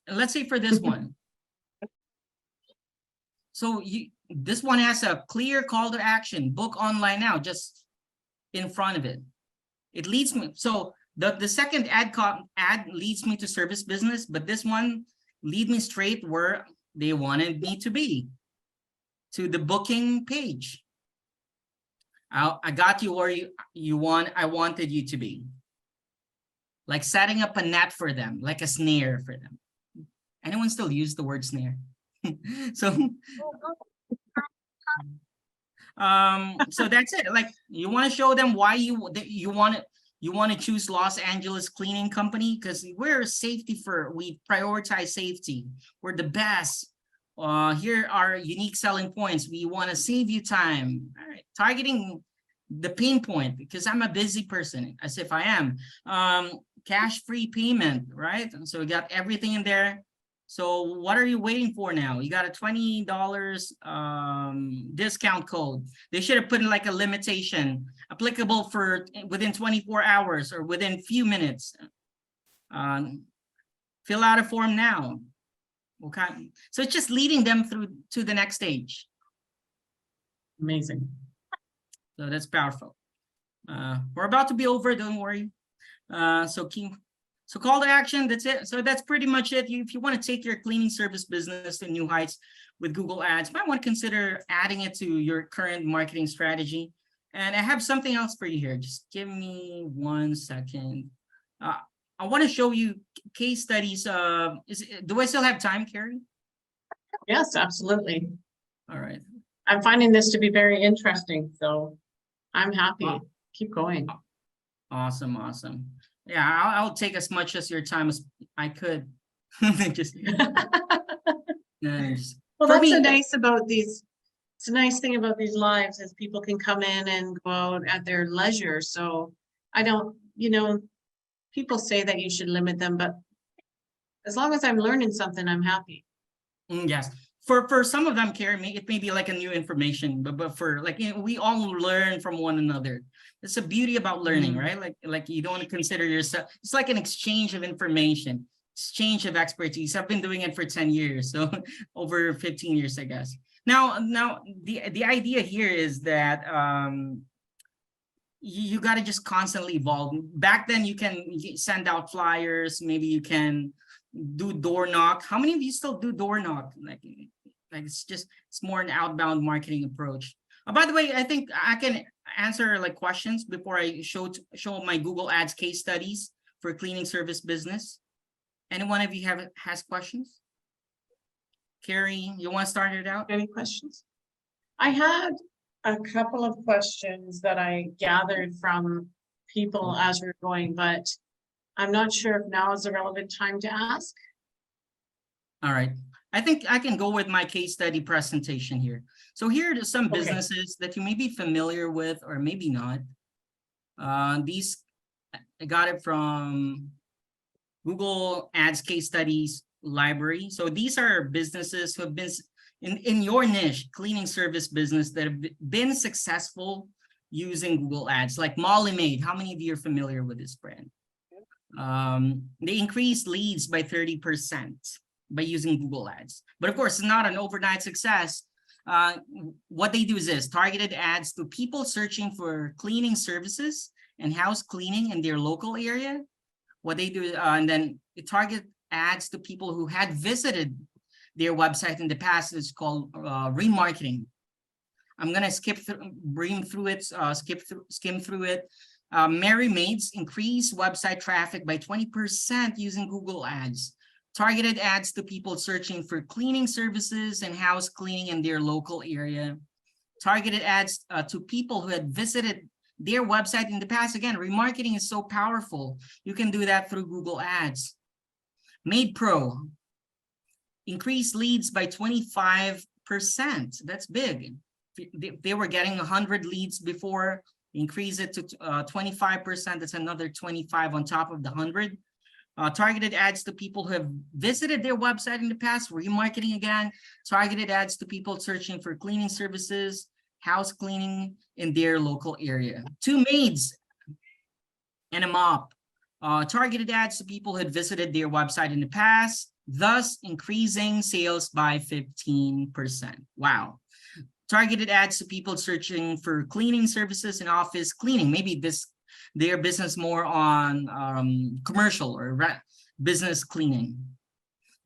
[SPEAKER 2] let's say for this one. So this one has a clear call to action. Book online now, just in front of it. It leads me. So the second ad leads me to service business, but this one lead me straight where they wanted me to be, to the booking page. I got you where I wanted you to be. Like setting up a net for them, like a snare for them. Anyone still use the word snare? So so that's it. Like you want to show them why you want to choose Los Angeles Cleaning Company, because we prioritize safety. We're the best. Here are unique selling points. We want to save you time. All right, targeting the pain point, because I'm a busy person, as if I am. Cash-free payment, right? So we got everything in there. So what are you waiting for now? You got a $20 discount code. They should have put in like a limitation applicable for within 24 hours or within few minutes. Fill out a form now. Okay, so it's just leading them through to the next stage.
[SPEAKER 1] Amazing.
[SPEAKER 2] So that's powerful. We're about to be over, don't worry. So call to action, that's it. So that's pretty much it. If you want to take your cleaning service business to new heights with Google Ads, you might want to consider adding it to your current marketing strategy. And I have something else for you here. Just give me 1 second. I want to show you case studies. Do I still have time, Carrie?
[SPEAKER 1] Yes, absolutely.
[SPEAKER 2] All right.
[SPEAKER 1] I'm finding this to be very interesting, so I'm happy. Keep going.
[SPEAKER 2] Awesome. Yeah, I'll take as much as your time as I could. Just, nice.
[SPEAKER 1] Well, that's so nice about these. It's a nice thing about these lives is people can come in and go out at their leisure. So I don't, people say that you should limit them, but as long as I'm learning something, I'm happy.
[SPEAKER 2] Yes. For some of them, Carrie, it may be like a new information, but for like, we all learn from one another. It's the beauty about learning, right? Like you don't want to consider yourself. It's like an exchange of information, exchange of expertise. I've been doing it for 10 years, so over 15 years, I guess. Now the idea here is that you got to just constantly evolve. Back then, you can send out flyers. Maybe you can do door knock. How many of you still do door knock? Like it's more an outbound marketing approach. By the way, I think I can answer like questions before I show my Google Ads case studies for cleaning service business. Any one of you has questions? Carrie, you want to start it out?
[SPEAKER 1] Any questions? I had a couple of questions that I gathered from people as we're going, but I'm not sure if now is a relevant time to ask.
[SPEAKER 2] All right. I think I can go with my case study presentation here. So here are some businesses that you may be familiar with or maybe not. These, I got it from Google Ads case studies library. So these are businesses who have been in your niche, cleaning service business, that have been successful using Google Ads, like Molly Maid. How many of you are familiar with this brand? They increased leads by 30% by using Google Ads. But of course, it's not an overnight success. What they do is this: targeted ads to people searching for cleaning services and house cleaning in their local area. What they do, and then it target ads to people who had visited their website in the past. Is called remarketing. I'm gonna skim through it. Merry Maids increased website traffic by 20% using Google Ads. Targeted ads to people searching for cleaning services and house cleaning in their local area. Targeted ads to people who had visited their website in the past. Again, remarketing is so powerful. You can do that through Google Ads. Maid Pro increased leads by 25%. That's big. They were getting 100 leads before. Increase it to 25%. That's another 25 on top of the 100. Targeted ads to people who have visited their website in the past, remarketing again. Targeted ads to people searching for cleaning services, house cleaning in their local area. 2 maids and a mop. Targeted ads to people who had visited their website in the past, thus increasing sales by 15%. Wow. Targeted ads to people searching for cleaning services and office cleaning. Maybe their business more on commercial or business cleaning.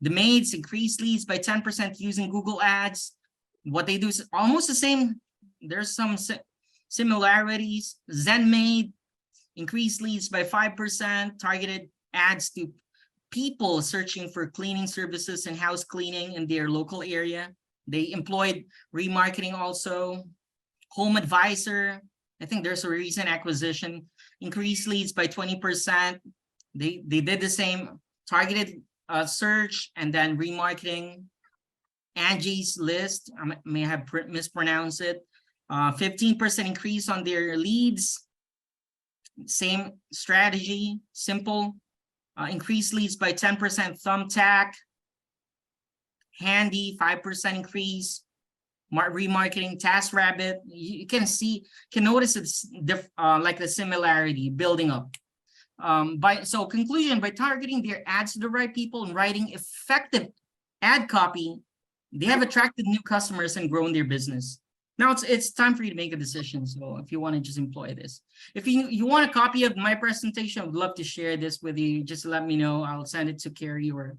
[SPEAKER 2] The maids increased leads by 10% using Google Ads. What they do is almost the same. There's some similarities. Zen Maid increased leads by 5%. Targeted ads to people searching for cleaning services and house cleaning in their local area. They employed remarketing also. Home Advisor, I think there's a recent acquisition, increased leads by 20%. They did the same, targeted search and then remarketing. Angie's List, I may have mispronounced it. 15% increase on their leads. Same strategy, simple. Increased leads by 10%. Thumbtack. Handy, 5% increase. Remarketing. TaskRabbit, you can notice it's like the similarity building up. So conclusion, by targeting their ads to the right people and writing effective ad copy, they have attracted new customers and grown their business. Now it's time for you to make a decision. So if you want to just employ this, if you want a copy of my presentation, I would love to share this with you. Just let me know. I'll send it to Carrie, or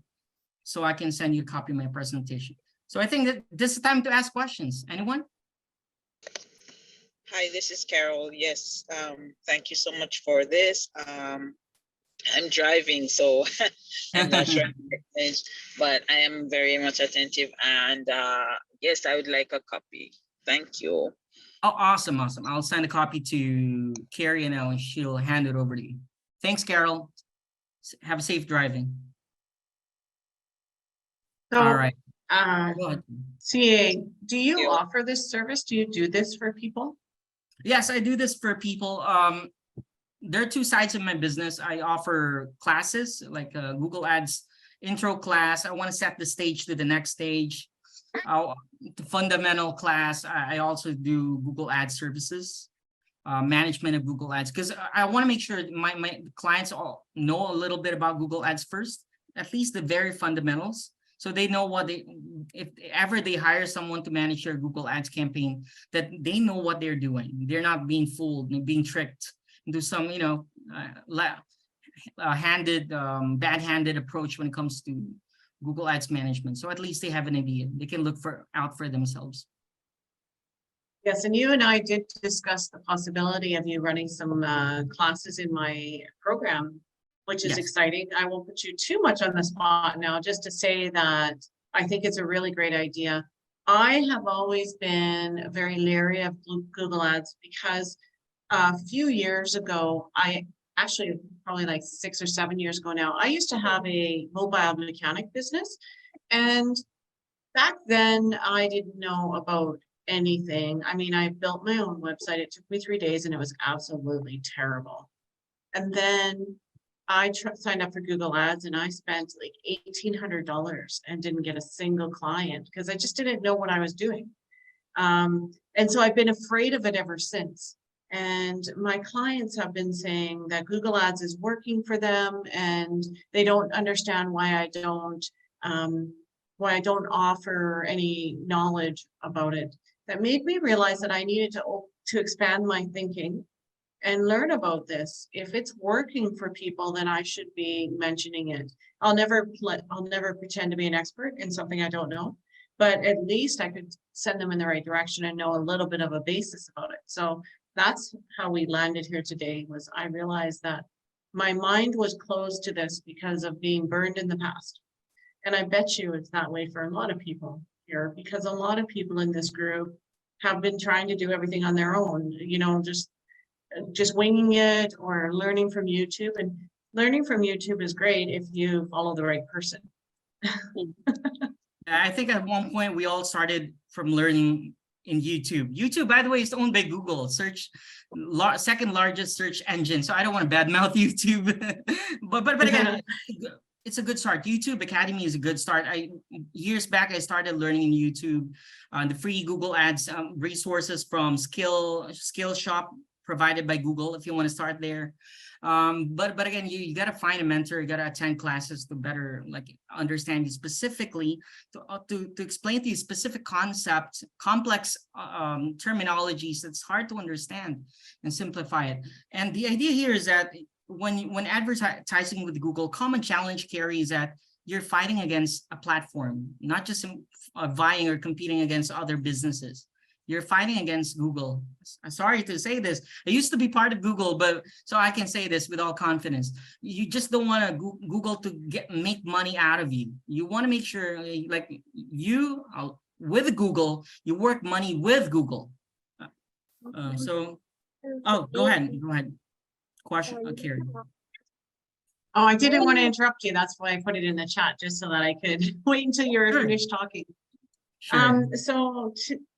[SPEAKER 2] so I can send you a copy of my presentation. So I think that this is time to ask questions. Anyone?
[SPEAKER 5] Hi, this is Carol. Yes, thank you so much for this. I'm driving, so I'm not sure, but I am very much attentive, and yes, I would like a copy. Thank you.
[SPEAKER 2] Oh, awesome. I'll send a copy to Carrie, and she'll hand it over to you. Thanks, Carol. Have a safe driving.
[SPEAKER 1] So,
[SPEAKER 2] all right.
[SPEAKER 1] Go ahead. CA, do you offer this service? Do you do this for people?
[SPEAKER 2] Yes, I do this for people. There are two sides of my business. I offer classes like Google Ads intro class. I want to set the stage to the next stage. The fundamental class. I also do Google Ads services, management of Google Ads, because I want to make sure my clients all know a little bit about Google Ads first, at least the very fundamentals. So they know what if ever they hire someone to manage their Google Ads campaign, that they know what they're doing. They're not being fooled, being tricked into some, bad-handed approach when it comes to Google Ads management. So at least they have an idea. They can look out for themselves.
[SPEAKER 1] Yes, and you and I did discuss the possibility of you running some classes in my program, which is exciting. I won't put you too much on the spot now, just to say that I think it's a really great idea. I have always been very leery of Google Ads because a few years ago, actually probably like 6 or 7 years ago now, I used to have a mobile mechanic business. And back then I didn't know about anything. I mean, I built my own website. It took me 3 days and it was absolutely terrible. And then I signed up for Google Ads and I spent like $1,800 and didn't get a single client because I just didn't know what I was doing. And so I've been afraid of it ever since. And my clients have been saying that Google Ads is working for them and they don't understand why I don't offer any knowledge about it. That made me realize that I needed to expand my thinking and learn about this. If it's working for people, then I should be mentioning it. I'll never pretend to be an expert in something I don't know, but at least I could send them in the right direction and know a little bit of a basis about it. So that's how we landed here today. Was I realized that my mind was closed to this because of being burned in the past. And I bet you it's that way for a lot of people here, because a lot of people in this group have been trying to do everything on their own, just winging it or learning from YouTube. And learning from YouTube is great if you follow the right person.
[SPEAKER 2] I think at one point we all started from learning in YouTube. YouTube, by the way, is owned by Google, second largest search engine. So I don't want to badmouth YouTube, but again, it's a good start. YouTube Academy is a good start. Years back, I started learning in YouTube, the free Google Ads resources from Skillshop provided by Google, if you want to start there. But again, you got to find a mentor, you got to attend classes to better understand you specifically, to explain to you specific concepts, complex terminologies that's hard to understand and simplify it. And the idea here is that when advertising with Google, common challenge, Carrie, is that you're fighting against a platform, not just vying or competing against other businesses. You're fighting against Google. I'm sorry to say this. I used to be part of Google, but so I can say this with all confidence. You just don't want Google to make money out of you. You want to make sure, with Google, you work money with Google. Go ahead. Question, Carrie.
[SPEAKER 1] Oh, I didn't want to interrupt you. That's why I put it in the chat, just so that I could wait until you were finished talking.
[SPEAKER 2] Sure.
[SPEAKER 1] So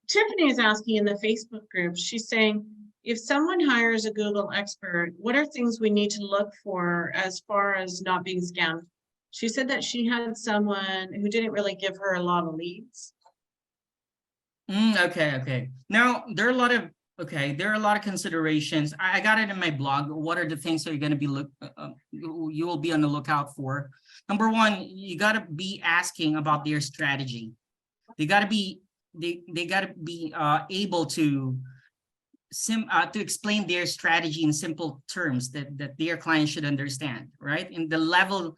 [SPEAKER 1] Tiffany is asking in the Facebook group, she's saying, if someone hires a Google expert, what are things we need to look for as far as not being scammed? She said that she had someone who didn't really give her a lot of leads.
[SPEAKER 2] Okay. Now, there are a lot of considerations. I got it in my blog. What are the things that you're going to be you will be on the lookout for? Number one, you got to be asking about their strategy. They got to be they got to be able to explain their strategy in simple terms that their clients should understand, right? In the level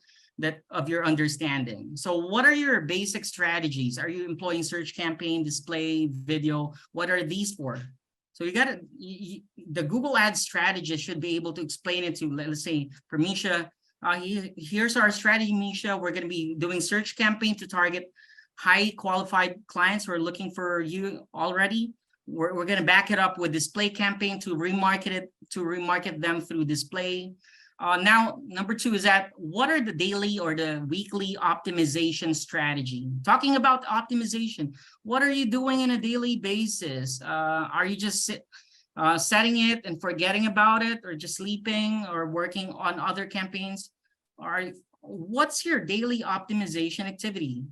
[SPEAKER 2] of your understanding. So what are your basic strategies? Are you employing search campaign, display, video? What are these for? So you got to, the Google Ads strategist should be able to explain it to, let's say, for Misha, here's our strategy, Misha. We're going to be doing search campaign to target high qualified clients who are looking for you already. We're going to back it up with display campaign to remarket them through display. Now, number 2 is that what are the daily or the weekly optimization strategy? Talking about optimization, what are you doing on a daily basis? Are you just setting it and forgetting about it, or just sleeping or working on other campaigns? What's your daily optimization activity?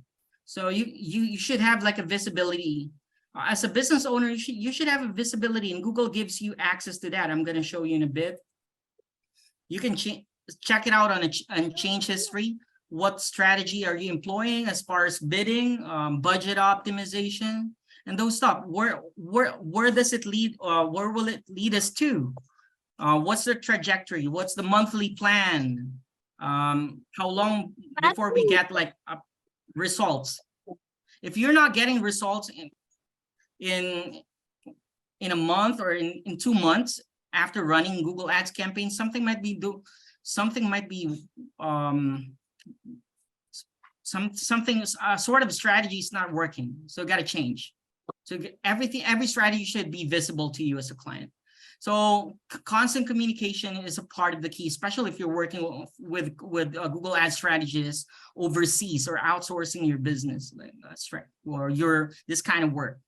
[SPEAKER 2] So you should have like a visibility. As a business owner, you should have a visibility, and Google gives you access to that. I'm going to show you in a bit. You can check it out on change history. What strategy are you employing as far as bidding, budget optimization, and those stuff? Where does it lead? Where will it lead us to? What's the trajectory? What's the monthly plan? How long before we get like results? If you're not getting results in a month or in 2 months after running Google Ads campaign, something might be sort of strategy is not working. So you got to change. So every strategy should be visible to you as a client. So constant communication is a part of the key, especially if you're working with Google Ads strategists overseas or outsourcing your business, or this kind of work.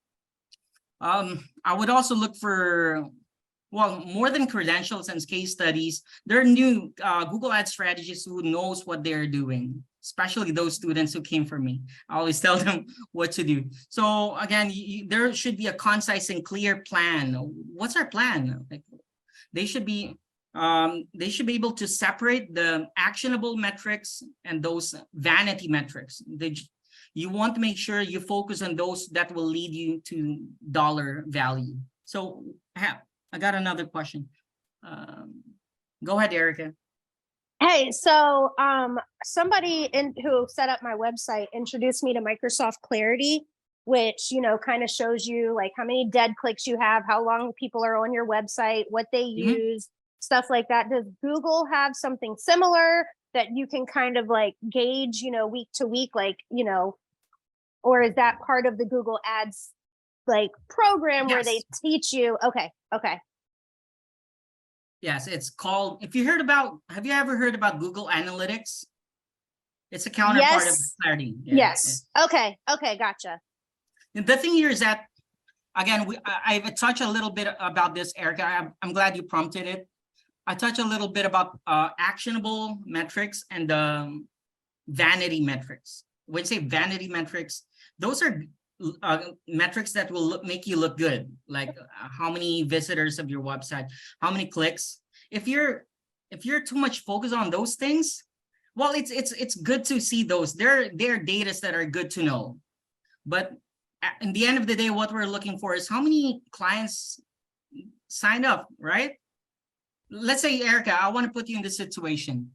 [SPEAKER 2] I would also look for, well, more than credentials and case studies, there are new Google Ads strategists who knows what they're doing, especially those students who came from me. I always tell them what to do. So again, there should be a concise and clear plan. What's our plan? Like, they should be able to separate the actionable metrics and those vanity metrics. You want to make sure you focus on those that will lead you to dollar value. So I got another question. Go ahead, Erica.
[SPEAKER 6] Hey, so somebody who set up my website introduced me to Microsoft Clarity, which, kind of shows you like how many dead clicks you have, how long people are on your website, what they use, stuff like that. Does Google have something similar that you can kind of like gauge, week to week, like, or is that part of the Google Ads like program where they teach you? Okay.
[SPEAKER 2] Yes, it's called, have you ever heard about Google Analytics? It's a counterpart of Clarity. Yeah,
[SPEAKER 6] yes. Okay, gotcha.
[SPEAKER 2] And the thing here is that, again, I've touched a little bit about this, Erica. I'm glad you prompted it. I touched a little bit about actionable metrics and vanity metrics. When you say vanity metrics, those are metrics that will make you look good, like how many visitors of your website, how many clicks. If you're too much focused on those things, well, it's good to see those. They're data that are good to know, but in the end of the day, what we're looking for is how many clients sign up, right? Let's say, Erica, I want to put you in this situation.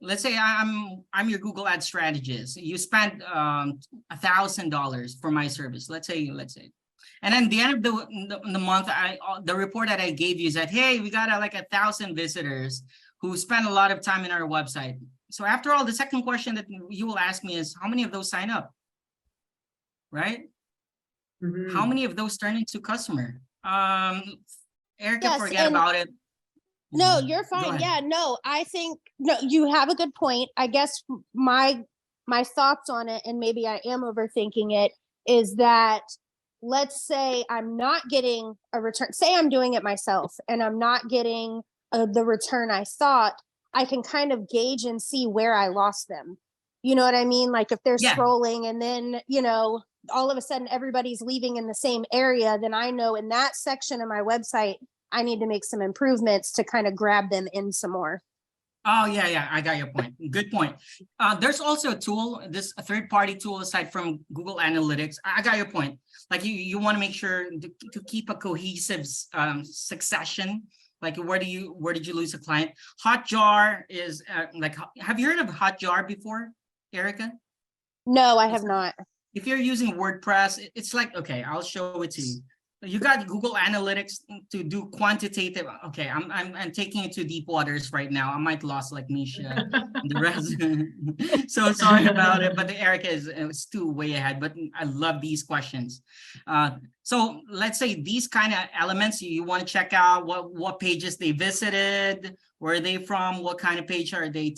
[SPEAKER 2] Let's say I'm your Google Ads strategist. You spent $1,000 for my service. Let's say, and then the end of the month, the report that I gave you is that, hey, we got like 1,000 visitors who spent a lot of time in our website. So after all, the second question that you will ask me is, how many of those sign up, right? How many of those turn into customer? Erica, forget about it.
[SPEAKER 6] No, you're fine. Yeah, no, I think, no, you have a good point. I guess my thoughts on it, and maybe I am overthinking it, is that let's say I'm not getting a return. Say I'm doing it myself and I'm not getting the return I thought. I can kind of gauge and see where I lost them. You know what I mean? Like if they're scrolling and then, all of a sudden everybody's leaving in the same area, then I know in that section of my website, I need to make some improvements to kind of grab them in some more.
[SPEAKER 2] Oh, yeah, I got your point. Good point. There's also a tool, a third-party tool aside from Google Analytics. I got your point. Like you want to make sure to keep a cohesive succession. Like where did you lose a client? Hotjar is like, have you heard of Hotjar before, Erica?
[SPEAKER 6] No, I have not.
[SPEAKER 2] If you're using WordPress, it's like, okay, I'll show it to you. You got Google Analytics to do quantitative. Okay, I'm taking it to deep waters right now. I might lost like Misha and the rest. So sorry about it, but the Erica is too way ahead. But I love these questions. So let's say these kind of elements you want to check out what pages they visited, where are they from, what kind of page are they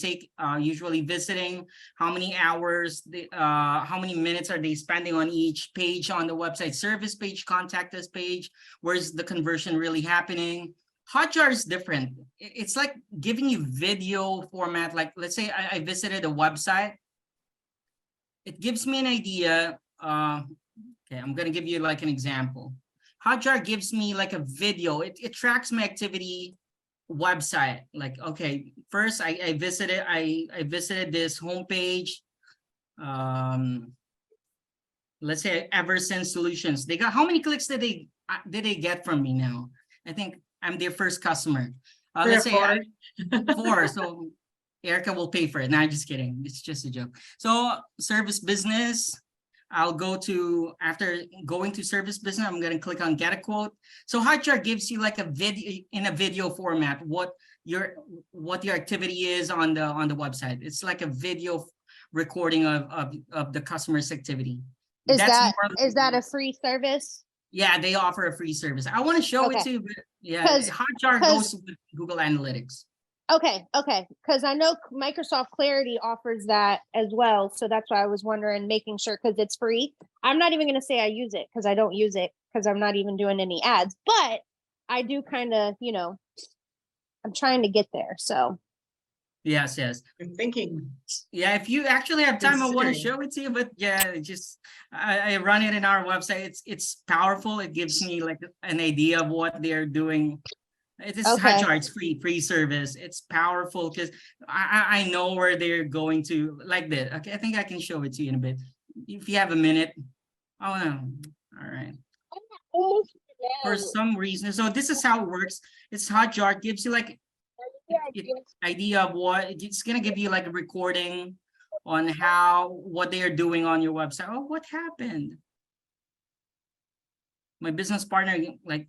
[SPEAKER 2] usually visiting, how many hours, how many minutes are they spending on each page on the website service page, contact us page, where's the conversion really happening. Hotjar is different. It's like giving you video format. Like let's say I visited a website. It gives me an idea. Okay, I'm gonna give you like an example. Hotjar gives me like a video. It tracks my activity website. Like, okay, first I visited this homepage. Let's say Eversense Solutions. They got, how many clicks did they get from me now? I think I'm their first customer. Let's say 4. So Erica will pay for it. Nah, just kidding. It's just a joke. So service business. I'll go to, after going to service business, I'm going to click on get a quote. So Hotjar gives you like a video in a video format, what your activity is on the website. It's like a video recording of the customer's activity.
[SPEAKER 6] Is that a free service?
[SPEAKER 2] Yeah, they offer a free service. I want to show it to you, but yeah, Hotjar goes with Google Analytics.
[SPEAKER 6] Okay, because I know Microsoft Clarity offers that as well, so that's why I was wondering, making sure, because it's free. I'm not even going to say I use it because I don't use it because I'm not even doing any ads, but I do kind of, I'm trying to get there. So
[SPEAKER 2] yes,
[SPEAKER 1] I'm thinking.
[SPEAKER 2] Yeah, if you actually have time, I want to show it to you, but yeah, just I run it in our website. It's powerful. It gives me like an idea of what they're doing. It is Hotjar. It's free service. It's powerful because I know where they're going to, like this. Okay, I think I can show it to you in a bit if you have a minute. Oh no, all right. For some reason, so this is how it works. It's Hotjar. Gives you like idea of what it's gonna give you, like a recording on what they are doing on your website. Oh, what happened? My business partner like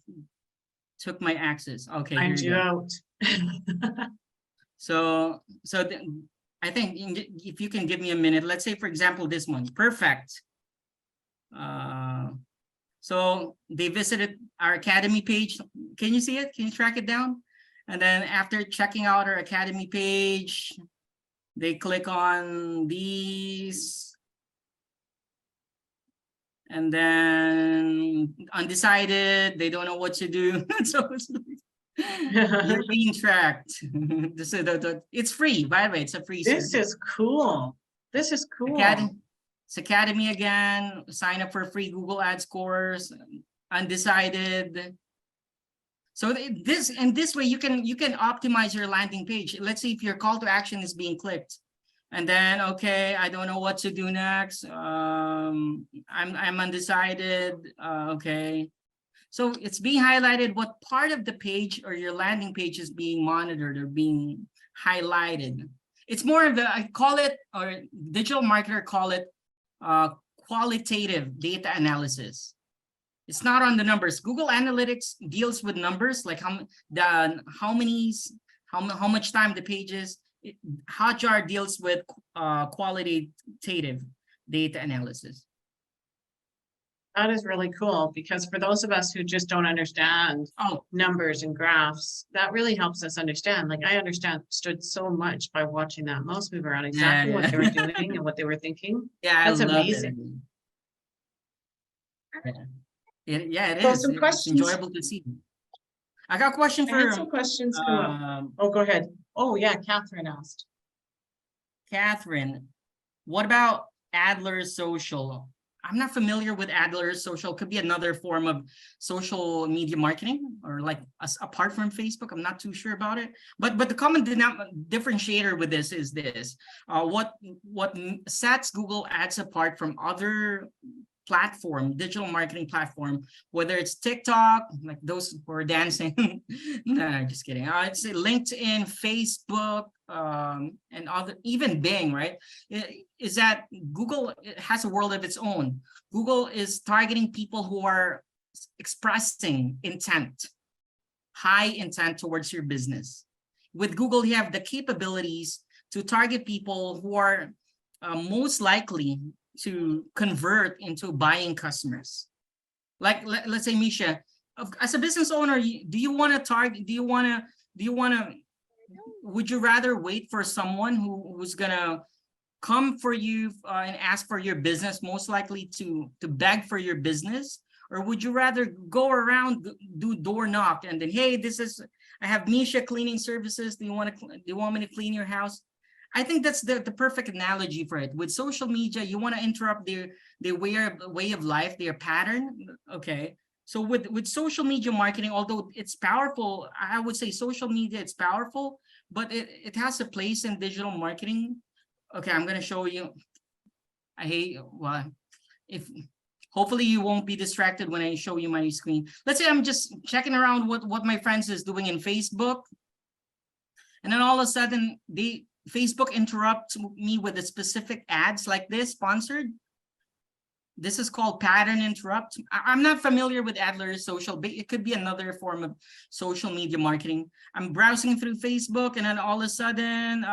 [SPEAKER 2] took my access. Okay,
[SPEAKER 1] find you out.
[SPEAKER 2] So I think if you can give me a minute, let's say for example this one, perfect. So they visited our Academy page. Can you see it? Can you track it down? And then after checking out our Academy page, they click on these. And then undecided, they don't know what to do. So you're being tracked. It's free, by the way, it's a free service.
[SPEAKER 1] This is cool. This is cool.
[SPEAKER 2] It's Academy again, sign up for free Google Ads course, undecided. So this way you can optimize your landing page. Let's see if your call to action is being clicked. And then, okay, I don't know what to do next. I'm undecided. Okay. So it's being highlighted what part of the page or your landing page is being monitored or being highlighted. It's more of I call it, or digital marketer call it qualitative data analysis. It's not on the numbers. Google Analytics deals with numbers, like how much time the page is. Hotjar deals with qualitative data analysis.
[SPEAKER 1] That is really cool, because for those of us who just don't understand numbers and graphs, that really helps us understand. Like I understood so much by watching that mouse move around, exactly what they were doing and what they were thinking.
[SPEAKER 2] Yeah,
[SPEAKER 1] that's amazing.
[SPEAKER 2] It
[SPEAKER 1] so
[SPEAKER 2] is.
[SPEAKER 1] Some questions.
[SPEAKER 2] It's enjoyable to see. I got a question for
[SPEAKER 1] some questions. Oh, go ahead. Oh yeah, Catherine asked.
[SPEAKER 2] Catherine, what about Adler Social? I'm not familiar with Adler social. Could be another form of social media marketing, or like apart from Facebook. I'm not too sure about it. But the common differentiator with this is this: what sets Google Ads apart from other digital marketing platform, whether it's TikTok, like those who are dancing. No, just kidding. I'd say LinkedIn, Facebook, and other, even Bing, right? Is that Google has a world of its own. Google is targeting people who are expressing intent, high intent towards your business. With Google, you have the capabilities to target people who are most likely to convert into buying customers. Like let's say, Misha, as a business owner, do you want to target? Would you rather wait for someone who's gonna come for you and ask for your business, most likely to beg for your business, or would you rather go around, do door knock, and then, hey, I have Misha cleaning services. Do you want me to clean your house? I think that's the perfect analogy for it. With social media, you want to interrupt their way of life, their pattern. Okay. So with social media marketing, although it's powerful, I would say social media, it's powerful, but it has a place in digital marketing. Okay, I'm going to show you. Hopefully you won't be distracted when I show you my screen. Let's say I'm just checking around what my friends is doing in Facebook. And then all of a sudden Facebook interrupts me with a specific ads like this, sponsored. This is called pattern interrupt. I'm not familiar with Adler's social, but it could be another form of social media marketing. I'm browsing through Facebook, and then all of a sudden,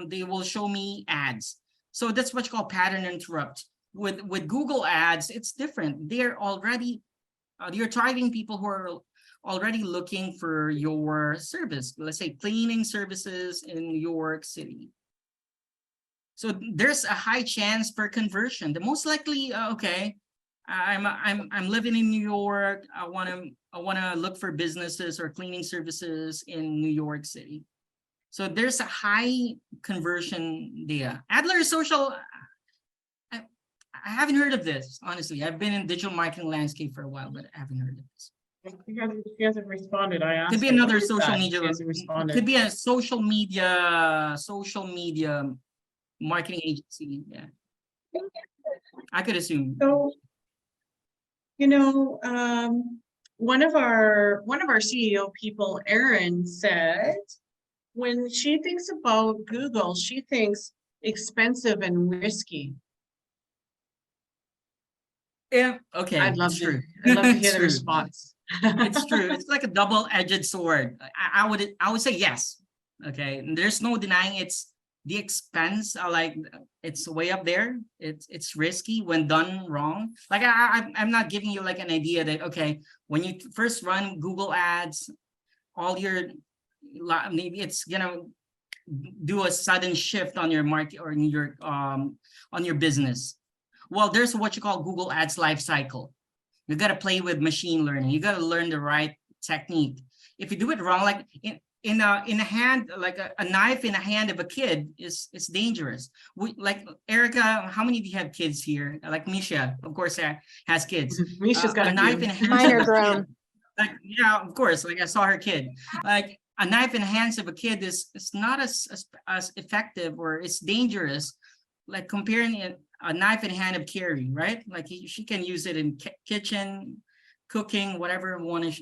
[SPEAKER 2] they will show me ads. So that's what's called pattern interrupt. With Google Ads, it's different. They're already, you're targeting people who are already looking for your service. Let's say cleaning services in New York City. So there's a high chance for conversion. The most likely, okay, I'm living in New York. I wanna look for businesses or cleaning services in New York City. So there's a high conversion there. Adler Social, I haven't heard of this, honestly. I've been in digital marketing landscape for a while, but I haven't heard of this.
[SPEAKER 1] He hasn't responded. I asked.
[SPEAKER 2] Could be another social media. Could be a social media marketing agency. Yeah, I could assume.
[SPEAKER 1] So, one of our CEO people, Erin, said when she thinks about Google, she thinks expensive and risky.
[SPEAKER 2] Yeah. Okay.
[SPEAKER 1] I'd love to hear the response.
[SPEAKER 2] It's true. It's like a double-edged sword. I would say yes. Okay. There's no denying it's the expense. Like it's way up there. It's risky when done wrong. Like I'm not giving you like an idea that, okay, when you first run Google Ads, maybe it's gonna do a sudden shift on your market or on your business. Well, there's what you call Google Ads life cycle. You got to play with machine learning. You got to learn the right technique. If you do it wrong, like in a hand, like a knife in a hand of a kid is dangerous. Like Erica, how many do you have kids here? Like Misha, of course, has kids.
[SPEAKER 1] Misha's got
[SPEAKER 2] a knife in a hand.
[SPEAKER 6] Mine are grown.
[SPEAKER 2] Like, yeah, of course. Like I saw her kid. Like a knife in the hands of a kid is not as effective, or it's dangerous. Like comparing a knife in the hand of Carrie, right? Like she can use it in kitchen, cooking, whatever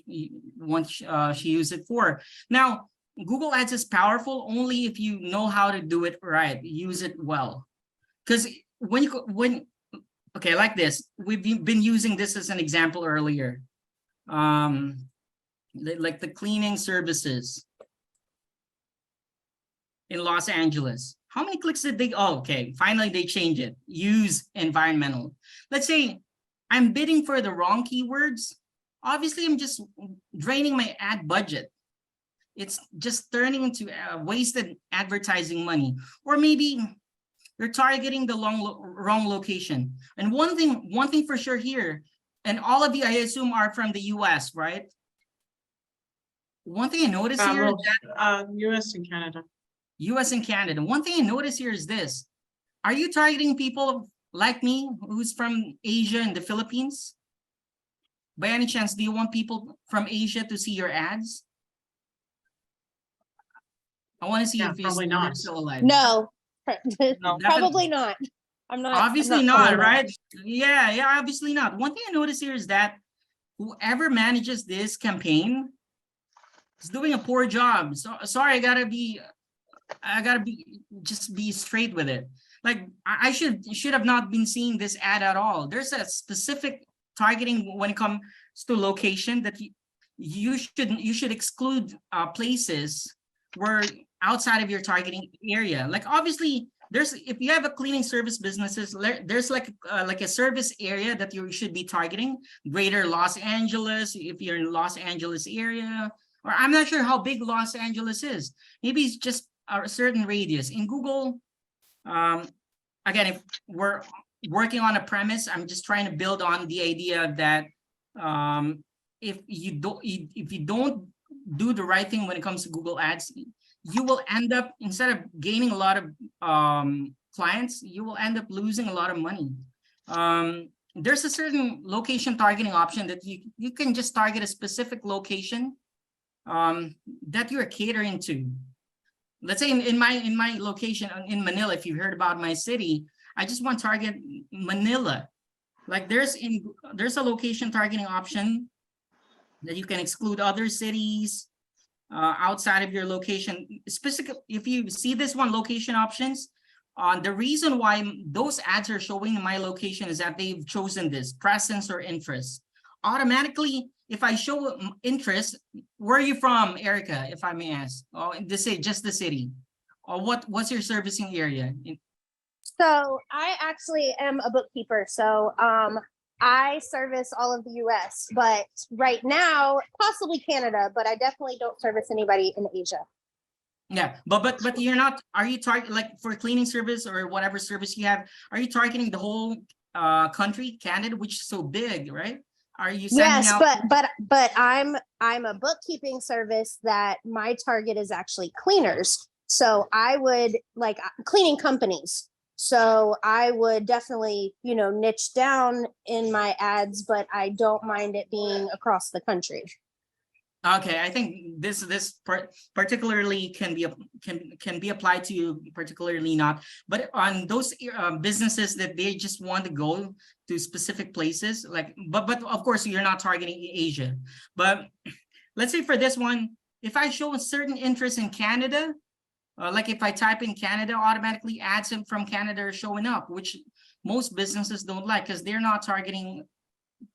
[SPEAKER 2] she use it for. Now, Google Ads is powerful only if you know how to do it right, use it well. Because okay, like this, we've been using this as an example earlier. Like the cleaning services in Los Angeles. How many clicks did they? Oh, okay. Finally, they change it. Use environmental. Let's say I'm bidding for the wrong keywords. Obviously, I'm just draining my ad budget. It's just turning into wasted advertising money. Or maybe you're targeting the wrong location. And one thing for sure here, and all of you, I assume, are from the US, right? One thing I noticed here is that
[SPEAKER 1] US and Canada.
[SPEAKER 2] One thing I notice here is this. Are you targeting people like me who's from Asia and the Philippines? By any chance, do you want people from Asia to see your ads? I want to see if
[SPEAKER 1] probably
[SPEAKER 2] you're
[SPEAKER 1] not.
[SPEAKER 2] still alive.
[SPEAKER 6] No,
[SPEAKER 2] No,
[SPEAKER 6] probably not. I'm not.
[SPEAKER 2] Obviously
[SPEAKER 6] I'm
[SPEAKER 2] not,
[SPEAKER 6] following
[SPEAKER 2] right? Yeah, obviously not. One thing I notice here is that whoever manages this campaign is doing a poor job. So sorry, I gotta be just be straight with it. Like I should have not been seeing this ad at all. There's a specific targeting when it comes to location that you should exclude places where outside of your targeting area. Like obviously if you have a cleaning service businesses, there's like a service area that you should be targeting. Greater Los Angeles, if you're in Los Angeles area, or I'm not sure how big Los Angeles is. Maybe it's just a certain radius. In Google, again, if we're working on a premise, I'm just trying to build on the idea that if you don't do the right thing when it comes to Google Ads, you will end up, instead of gaining a lot of clients, you will end up losing a lot of money. There's a certain location targeting option that you can just target a specific location that you're catering to. Let's say in my location in Manila, if you heard about my city, I just want to target Manila. Like there's a location targeting option that you can exclude other cities outside of your location. Specifically, if you see this one, location options, the reason why those ads are showing in my location is that they've chosen this presence or interest. Automatically, if I show interest, where are you from, Erica, if I may ask? Oh, just the city. Or what's your servicing area?
[SPEAKER 6] So I actually am a bookkeeper. So I service all of the US, but right now, possibly Canada, but I definitely don't service anybody in Asia.
[SPEAKER 2] Yeah, but you're not, are you targeting, like for cleaning service or whatever service you have, are you targeting the whole country, Canada, which is so big, right? Are you sending out?
[SPEAKER 6] but I'm a bookkeeping service that my target is actually cleaners. So I would like cleaning companies. So I would definitely, niche down in my ads, but I don't mind it being across the country.
[SPEAKER 2] Okay, I think this particularly can be applied to you, particularly not, but on those businesses that they just want to go to specific places, like but of course you're not targeting Asia. But let's say for this one, if I show a certain interest in Canada, like if I type in Canada, automatically ads from Canada are showing up, which most businesses don't like because they're not targeting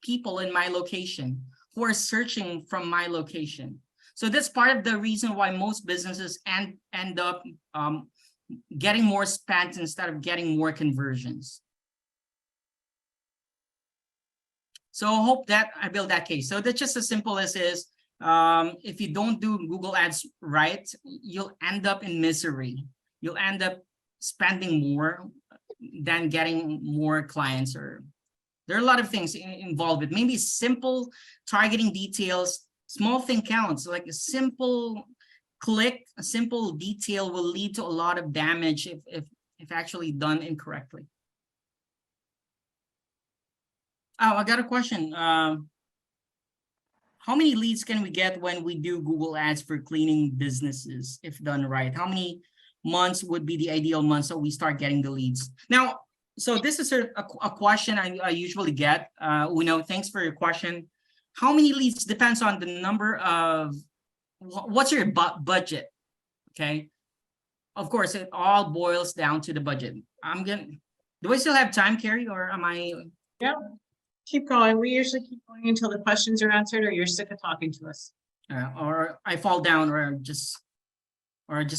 [SPEAKER 2] people in my location who are searching from my location. So that's part of the reason why most businesses end up getting more spent instead of getting more conversions. So I hope that I build that case. So that's just as simple as is. If you don't do Google Ads right, you'll end up in misery. You'll end up spending more than getting more clients, or there are a lot of things involved with maybe simple targeting details. Small thing counts, like a simple click, a simple detail will lead to a lot of damage if actually done incorrectly. Oh, I got a question. How many leads can we get when we do Google Ads for cleaning businesses if done right? How many months would be the ideal months so we start getting the leads? Now, so this is a question I usually get. Thanks for your question. How many leads depends on the number of, what's your budget, okay? Of course, it all boils down to the budget. Do I still have time, Carrie, or am I?
[SPEAKER 1] Yeah, keep going. We usually keep going until the questions are answered or you're sick of talking to us.
[SPEAKER 2] Or I fall down or just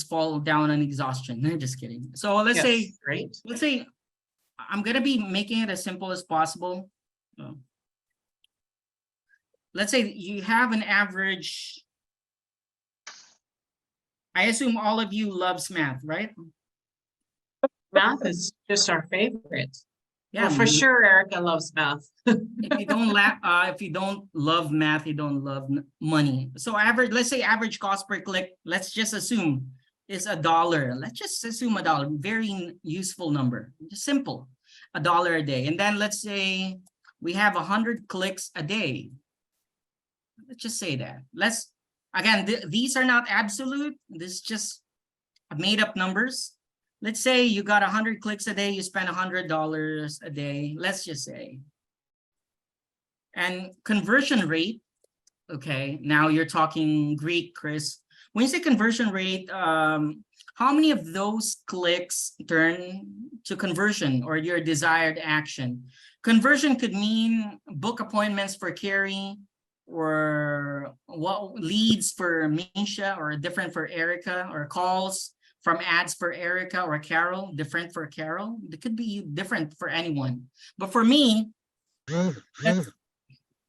[SPEAKER 2] fall down on exhaustion. I'm just kidding. So let's say I'm going to be making it as simple as possible. Let's say you have an average. I assume all of you loves math, right?
[SPEAKER 1] Math is just our favorite.
[SPEAKER 2] Yeah,
[SPEAKER 1] well, for sure, Erica loves math.
[SPEAKER 2] if you don't love math, you don't love money. So let's say average cost per click, let's just assume is $1. Let's just assume $1, very useful number, just simple. $1 a day. And then let's say we have 100 clicks a day. Let's just say that. Again, these are not absolute. This is just made up numbers. Let's say you got 100 clicks a day, you spend $100 a day, let's just say. And conversion rate, okay, now you're talking Greek, Chris. When you say conversion rate, how many of those clicks turn to conversion or your desired action? Conversion could mean book appointments for Carrie, or what leads for Misha, or different for Erica, or calls from ads for Erica or Carol, different for Carol. It could be different for anyone. But for me,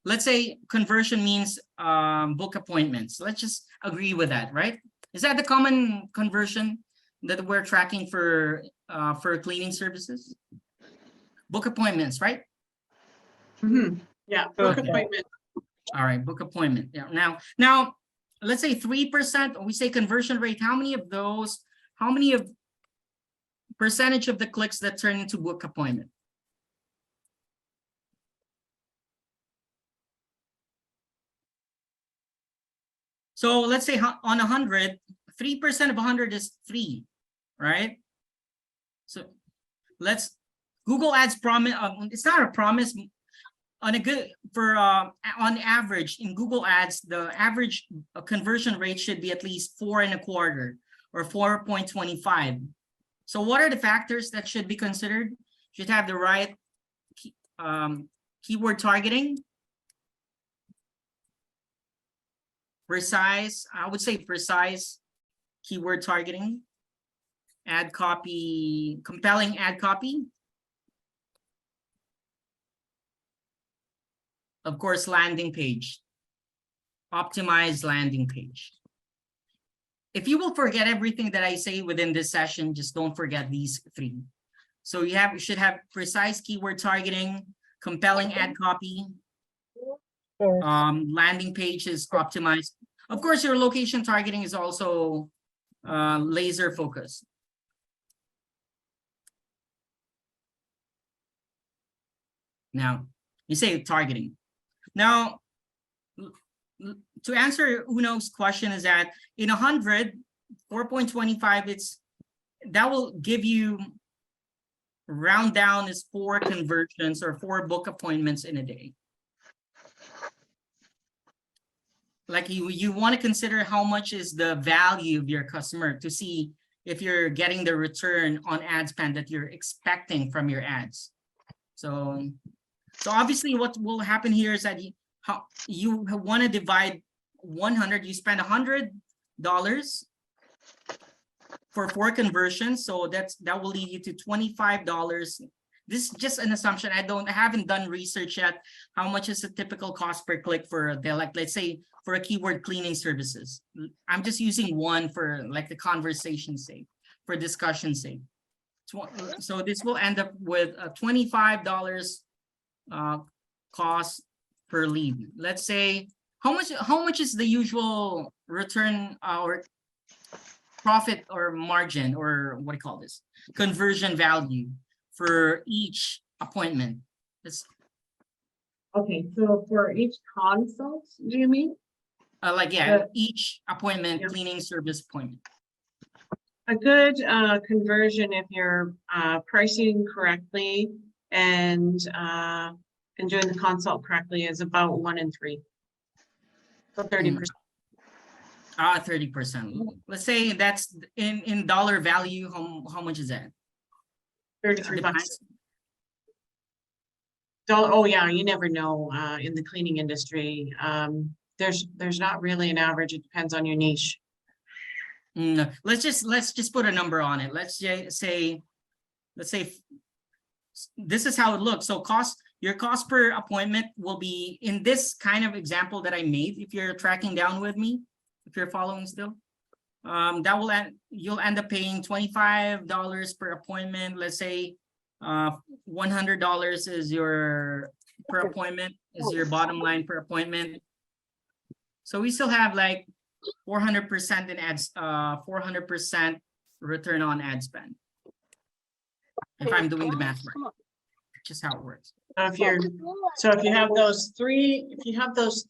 [SPEAKER 2] let's say conversion means book appointments. Let's just agree with that, right? Is that the common conversion that we're tracking for cleaning services? Book appointments, right?
[SPEAKER 1] Mm-hmm. Yeah, book
[SPEAKER 2] Okay.
[SPEAKER 1] appointment.
[SPEAKER 2] All right, book appointment. Yeah. Now, let's say 3%. We say conversion rate. How many of those? How many of percentage of the clicks that turn into book appointment? So let's say on 100, 3% of 100 is 3, right? So let's Google Ads promise. It's not a promise. On a good on average in Google Ads, the average conversion rate should be at least 4.25 or 4.25. So what are the factors that should be considered? Should have the right keyword targeting, precise, I would say precise keyword targeting, ad copy, compelling ad copy, of course, landing page, optimized landing page. If you will forget everything that I say within this session, just don't forget these 3. So you should have precise keyword targeting, compelling ad copy, landing page is optimized. Of course, your location targeting is also laser focused. Now, you say targeting. Now, to answer Uno's question is that in 100, 4.25, that will give you, round down is 4 conversions or 4 book appointments in a day. Like you want to consider how much is the value of your customer to see if you're getting the return on ad spend that you're expecting from your ads. So obviously what will happen here is that you want to divide 100, you spend $100 for 4 conversions. So that will lead you to $25. This is just an assumption. I haven't done research yet. How much is the typical cost per click for let's say for a keyword cleaning services? I'm just using one for like the conversation's sake, for discussion's sake. So this will end up with a $25 cost per lead. Let's say how much is the usual return or profit or margin, or what do you call this, conversion value for each appointment?
[SPEAKER 1] Okay, so for each consult, do you mean?
[SPEAKER 2] Each appointment,
[SPEAKER 1] yeah.
[SPEAKER 2] Cleaning service appointment.
[SPEAKER 1] A good conversion, if you're pricing correctly and doing the consult correctly, is about 1 in 3. So 30%.
[SPEAKER 2] 30%. Let's say that's in dollar value. How much is that?
[SPEAKER 1] $33. Oh yeah, you never know in the cleaning industry. There's not really an average. It depends on your niche.
[SPEAKER 2] No, let's just put a number on it. Let's say this is how it looks. So your cost per appointment will be in this kind of example that I made. If you're tracking down with me, if you're following still, you'll end up paying $25 per appointment. Let's say $100 is your per appointment, is your bottom line per appointment. So we still have like 400% in ads, 400% return on ad spend, if I'm doing the math right. just how it works.
[SPEAKER 1] If you're, so if you have those three, if you have those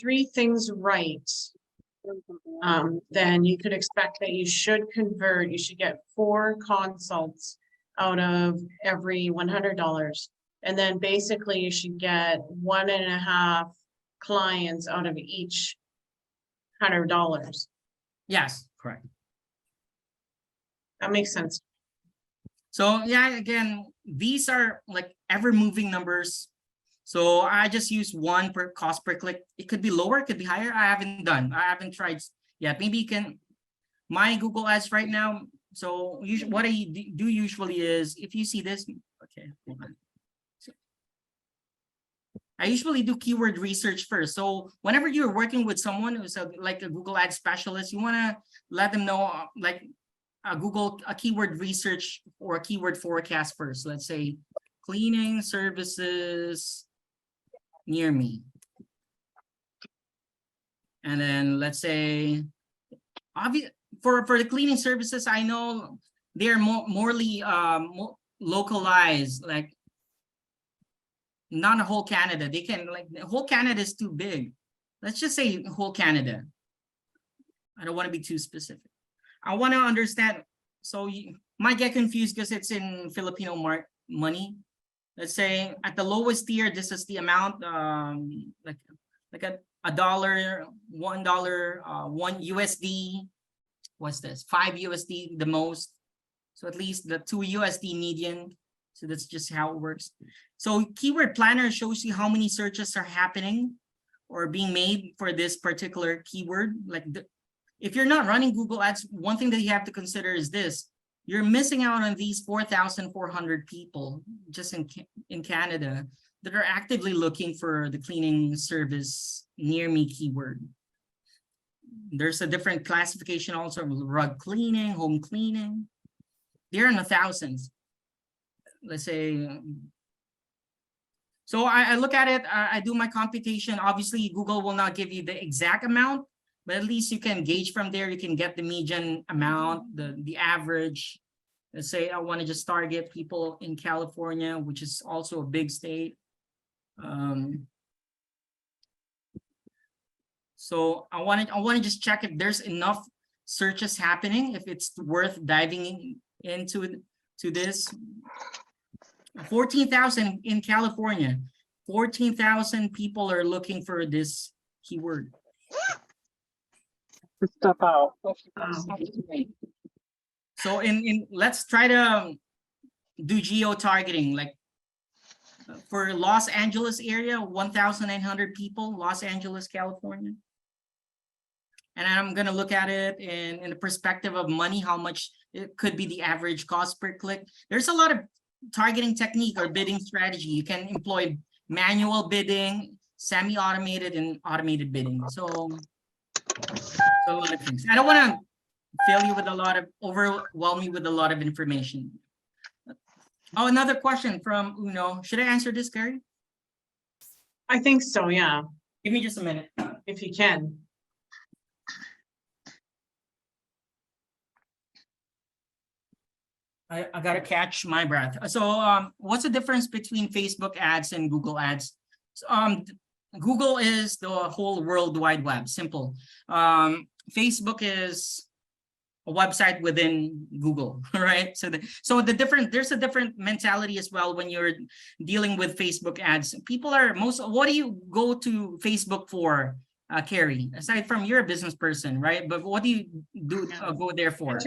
[SPEAKER 1] three things right, then you could expect that you should convert, you should get 4 consults out of every $100. And then basically you should get 1.5 clients out of each $100.
[SPEAKER 2] Yes, correct.
[SPEAKER 1] That makes sense.
[SPEAKER 2] So yeah, again, these are like ever moving numbers. So I just use 1 per cost per click. It could be lower, it could be higher. I haven't tried yet. Maybe you can, my Google ads right now. So usually what I do usually is, if you see this, okay, hold on. I usually do keyword research first. So whenever you're working with someone who's like a Google ad specialist, you want to let them know like a keyword research or a keyword forecast first. Let's say cleaning services near me. And then let's say, for the cleaning services, I know they're more localized, like not a whole Canada. They can, like, the whole Canada is too big. Let's just say whole Canada. I don't want to be too specific. I want to understand. So you might get confused because it's in Filipino money. Let's say at the lowest tier, this is the amount, like a dollar, $1, $1 USD. What's this? 5 USD the most. So at least the 2 USD median. So that's just how it works. So keyword planner shows you how many searches are happening or being made for this particular keyword. Like if you're not running Google Ads, one thing that you have to consider is this: you're missing out on these 4,400 people just in Canada that are actively looking for the cleaning service near me keyword. There's a different classification also: rug cleaning, home cleaning. They're in the thousands. Let's say. So I look at it, I do my computation. Obviously, Google will not give you the exact amount, but at least you can gauge from there. You can get the median amount, the average. Let's say I want to just target people in California, which is also a big state. So I want to just check if there's enough searches happening, if it's worth diving into this. 14,000 in California. 14,000 people are looking for this keyword.
[SPEAKER 4] Step out.
[SPEAKER 2] So let's try to do geo-targeting, like for Los Angeles area, 1,900 people, Los Angeles, California. And I'm going to look at it in the perspective of money, how much it could be the average cost per click. There's a lot of targeting technique or bidding strategy. You can employ manual bidding, semi-automated, and automated bidding. So a lot of things. I don't want to fill you with overwhelm you with a lot of information. Oh, another question from Uno. Should I answer this, Gary?
[SPEAKER 1] I think so, yeah.
[SPEAKER 2] Give me just a minute.
[SPEAKER 1] If you can.
[SPEAKER 2] I gotta catch my breath. So what's the difference between Facebook ads and Google ads? Google is the whole World Wide Web, simple. Facebook is a website within Google, right? So there's a different mentality as well when you're dealing with Facebook ads. People are what do you go to Facebook for, Carrie? Aside from you're a business person, right? But what do you do go there for?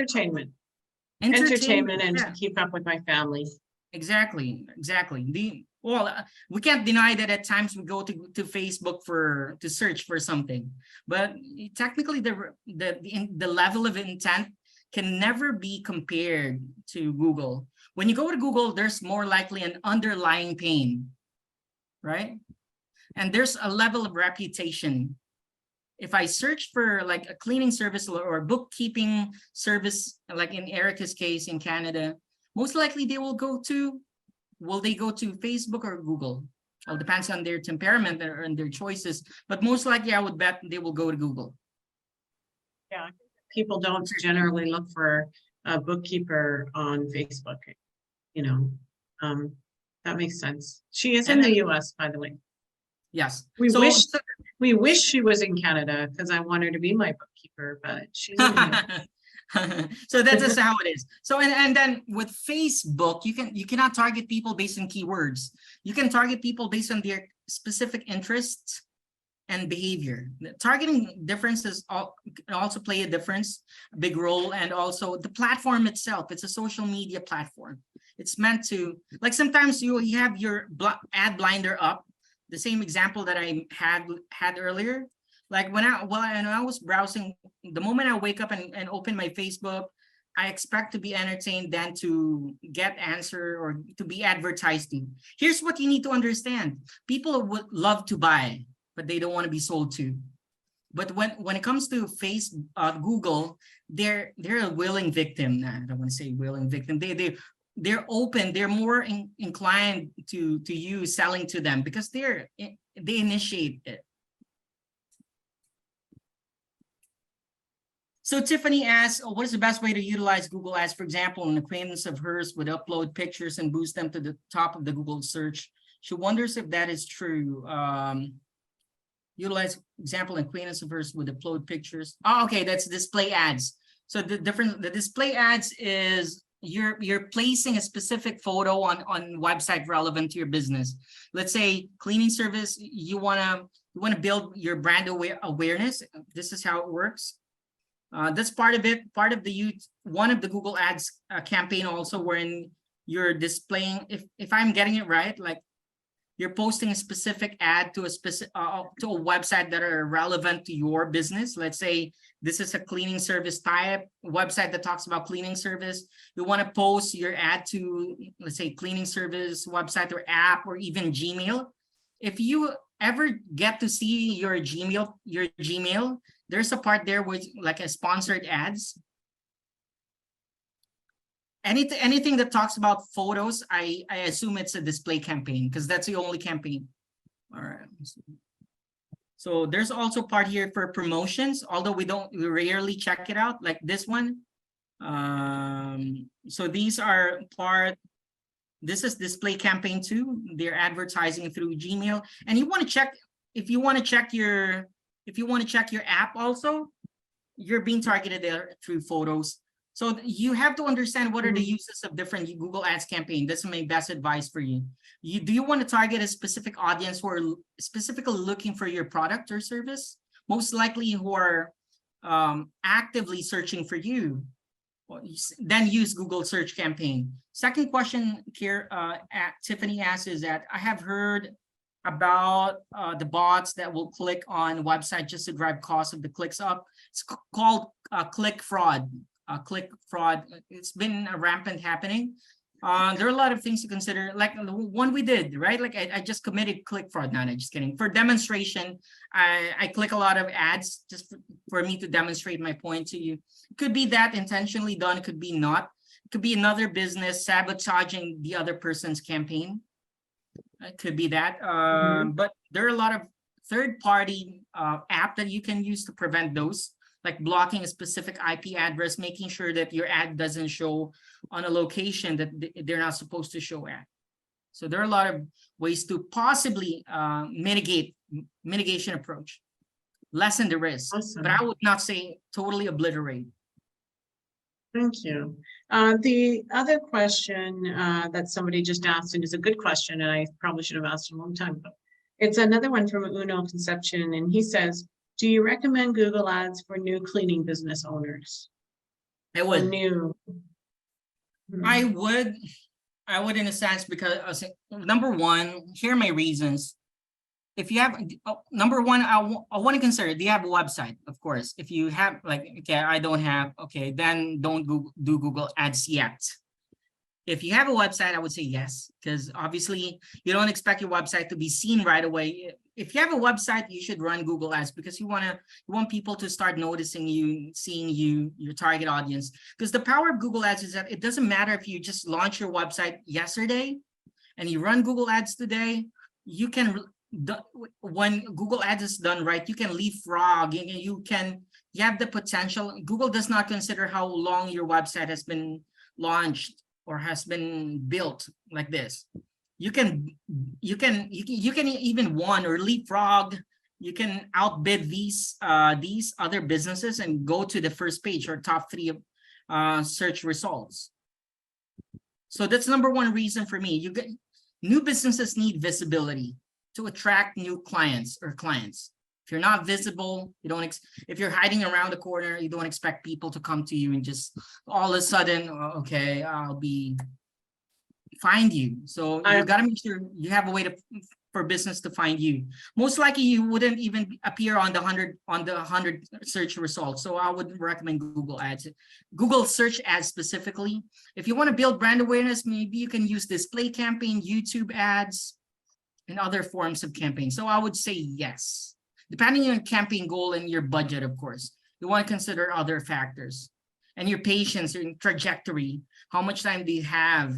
[SPEAKER 1] Entertainment and to keep up with my family.
[SPEAKER 2] Exactly. We can't deny that at times we go to Facebook to search for something, but technically the level of intent can never be compared to Google. When you go to Google, there's more likely an underlying pain, right? And there's a level of reputation. If I search for like a cleaning service or bookkeeping service, like in Erica's case in Canada, most likely they will go to Facebook or Google? Well, depends on their temperament and their choices, but most likely I would bet they will go to Google.
[SPEAKER 1] Yeah, people don't generally look for a bookkeeper on Facebook. you know, that makes sense. She is in the US, by the way.
[SPEAKER 2] Yes.
[SPEAKER 1] We wish she was in Canada because I want her to be my bookkeeper, but she's in the US.
[SPEAKER 2] So that's just how it is. So and then with Facebook, you cannot target people based on keywords. You can target people based on their specific interests and behavior. The targeting differences can also play a big role, and also the platform itself. It's a social media platform. It's meant to, like, sometimes you have your ad blinder up. The same example that I had earlier. Like when I was browsing, the moment I wake up and open my Facebook, I expect to be entertained than to get answer or to be advertised to. Here's what you need to understand. People would love to buy, but they don't want to be sold to. But when it comes to Google, they're a willing victim. Nah, I don't want to say willing victim. They're open. They're more inclined to you selling to them because they initiate it. So Tiffany asks, what is the best way to utilize Google Ads? For example, an acquaintance of hers would upload pictures and boost them to the top of the Google search. She wonders if that is true. Utilize, example, an acquaintance of hers would upload pictures. Oh, okay, that's display ads. So the display ads is you're placing a specific photo on website relevant to your business. Let's say cleaning service, you wanna build your brand awareness. This is how it works. That's part of it. Part of one of the Google Ads campaign also, wherein you're displaying, if I'm getting it right, like you're posting a specific ad to a website that are relevant to your business. Let's say this is a cleaning service type website that talks about cleaning service. You want to post your ad to, let's say, cleaning service website or app or even Gmail. If you ever get to see your Gmail, there's a part there with like a sponsored ads. Anything that talks about photos, I assume it's a display campaign because that's the only campaign. All right. So there's also part here for promotions, although we rarely check it out, like this one. So these are this is display campaign 2. They're advertising through Gmail, and you want to check if you want to check your app also, you're being targeted there through photos. So you have to understand what are the uses of different Google Ads campaign. That's my best advice for you. Do you want to target a specific audience who are specifically looking for your product or service? Most likely who are actively searching for you. Then use Google search campaign. Second question here, Tiffany asks is that I have heard about the bots that will click on website just to drive cost of the clicks up. It's called click fraud. It's been rampant happening. There are a lot of things to consider, like the one we did, right? Like I just committed click fraud. No, just kidding. For demonstration, I click a lot of ads just for me to demonstrate my point to you. It could be that intentionally done, it could be not. It could be another business sabotaging the other person's campaign. It could be that, but there are a lot of third-party app that you can use to prevent those, like blocking a specific IP address, making sure that your ad doesn't show on a location that they're not supposed to show at. So there are a lot of ways to possibly mitigation approach, lessen the risk,
[SPEAKER 1] Awesome.
[SPEAKER 2] But I would not say totally obliterate.
[SPEAKER 1] Thank you. The other question that somebody just asked, and is a good question, and I probably should have asked a long time ago. It's another one from Uno Conception, and he says, do you recommend Google Ads for new cleaning business owners?
[SPEAKER 2] I would. I would in a sense, because number one, here are my reasons. If you have, number one, I want to consider, do you have a website? Of course. If you have, like, okay, I don't have, okay, then don't do Google Ads yet. If you have a website, I would say yes, because obviously you don't expect your website to be seen right away. If you have a website, you should run Google Ads because you want people to start noticing you, seeing you, your target audience. Because the power of Google Ads is that it doesn't matter if you just launch your website yesterday and you run Google Ads today, you can, when Google Ads is done right, you can leapfrog, you have the potential. Google does not consider how long your website has been launched. or has been built like this, you can even won or leapfrog. You can outbid these other businesses and go to the first page or top 3 of search results. So that's number 1 reason for me. You get new businesses need visibility to attract new clients or clients. If you're not visible, you don't. If you're hiding around the corner, you don't expect people to come to you and just all of a sudden, okay, I'll find you. So you got to make sure you have a way for business to find you. Most likely, you wouldn't even appear on the 100 search results. So I would recommend Google Ads, Google search ads specifically. If you want to build brand awareness, maybe you can use display campaign, YouTube ads, and other forms of campaign. So I would say yes. Depending on your campaign goal and your budget, of course, you want to consider other factors and your patience and trajectory. How much time do you have?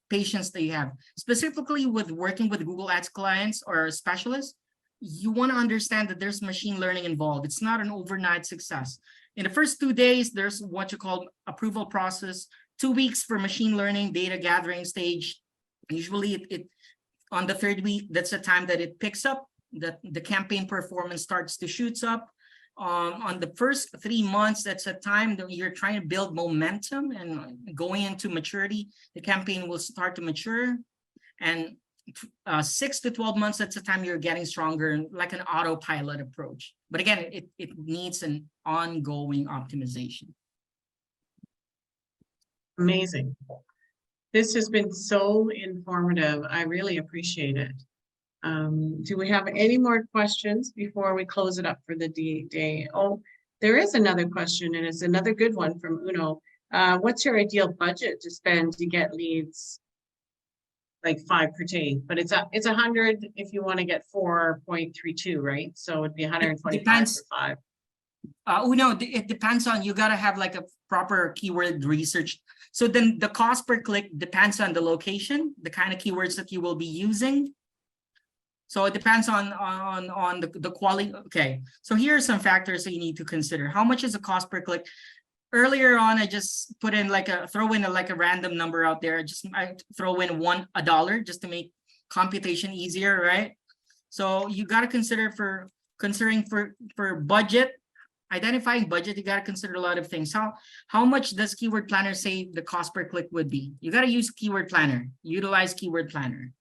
[SPEAKER 2] Patience that you have. Specifically with working with Google Ads clients or specialists, you want to understand that there's machine learning involved. It's not an overnight success. In the first 2 days, there's what you call approval process, 2 weeks for machine learning, data gathering stage. Usually it on the 3rd week, that's the time that it picks up. The campaign performance starts to shoot up. On the first 3 months, that's a time that you're trying to build momentum and going into maturity. The campaign will start to mature, and 6 to 12 months, that's the time you're getting stronger, like an autopilot approach. But again, it needs an ongoing optimization.
[SPEAKER 1] Amazing. This has been so informative. I really appreciate it. Do we have any more questions before we close it up for the day? Oh, there is another question, and it's another good one from Uno. What's your ideal budget to spend to get leads? Like 5 per day, but it's 100 if you want to get 4.32, right? So it'd be 125 for 5.
[SPEAKER 2] Uno, it depends on, you gotta have like a proper keyword research. So then the cost per click depends on the location, the kind of keywords that you will be using. So it depends on the quality. Okay, so here are some factors that you need to consider. How much is the cost per click? Earlier on, I just put in throw in a random number out there. I throw in $1 just to make computation easier, right? So you got to consider for budget, identifying budget, you got to consider a lot of things. How much does Keyword Planner say the cost per click would be? You got to use Keyword Planner, utilize Keyword Planner.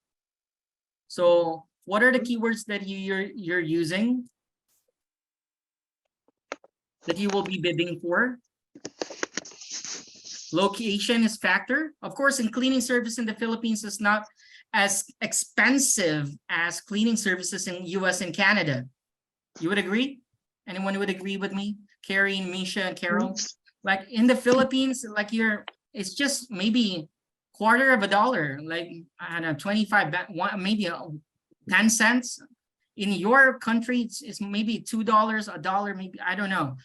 [SPEAKER 2] So what are the keywords that you're using that you will be bidding for? Location is factor. Of course, in cleaning service in the Philippines is not as expensive as cleaning services in US and Canada. You would agree? Anyone would agree with me? Carrie, Misha, and Carol? Like in the Philippines, it's just maybe $0.25, like I don't know, 25, maybe 10 cents. In your country, it's maybe $2, $1, maybe, I don't know.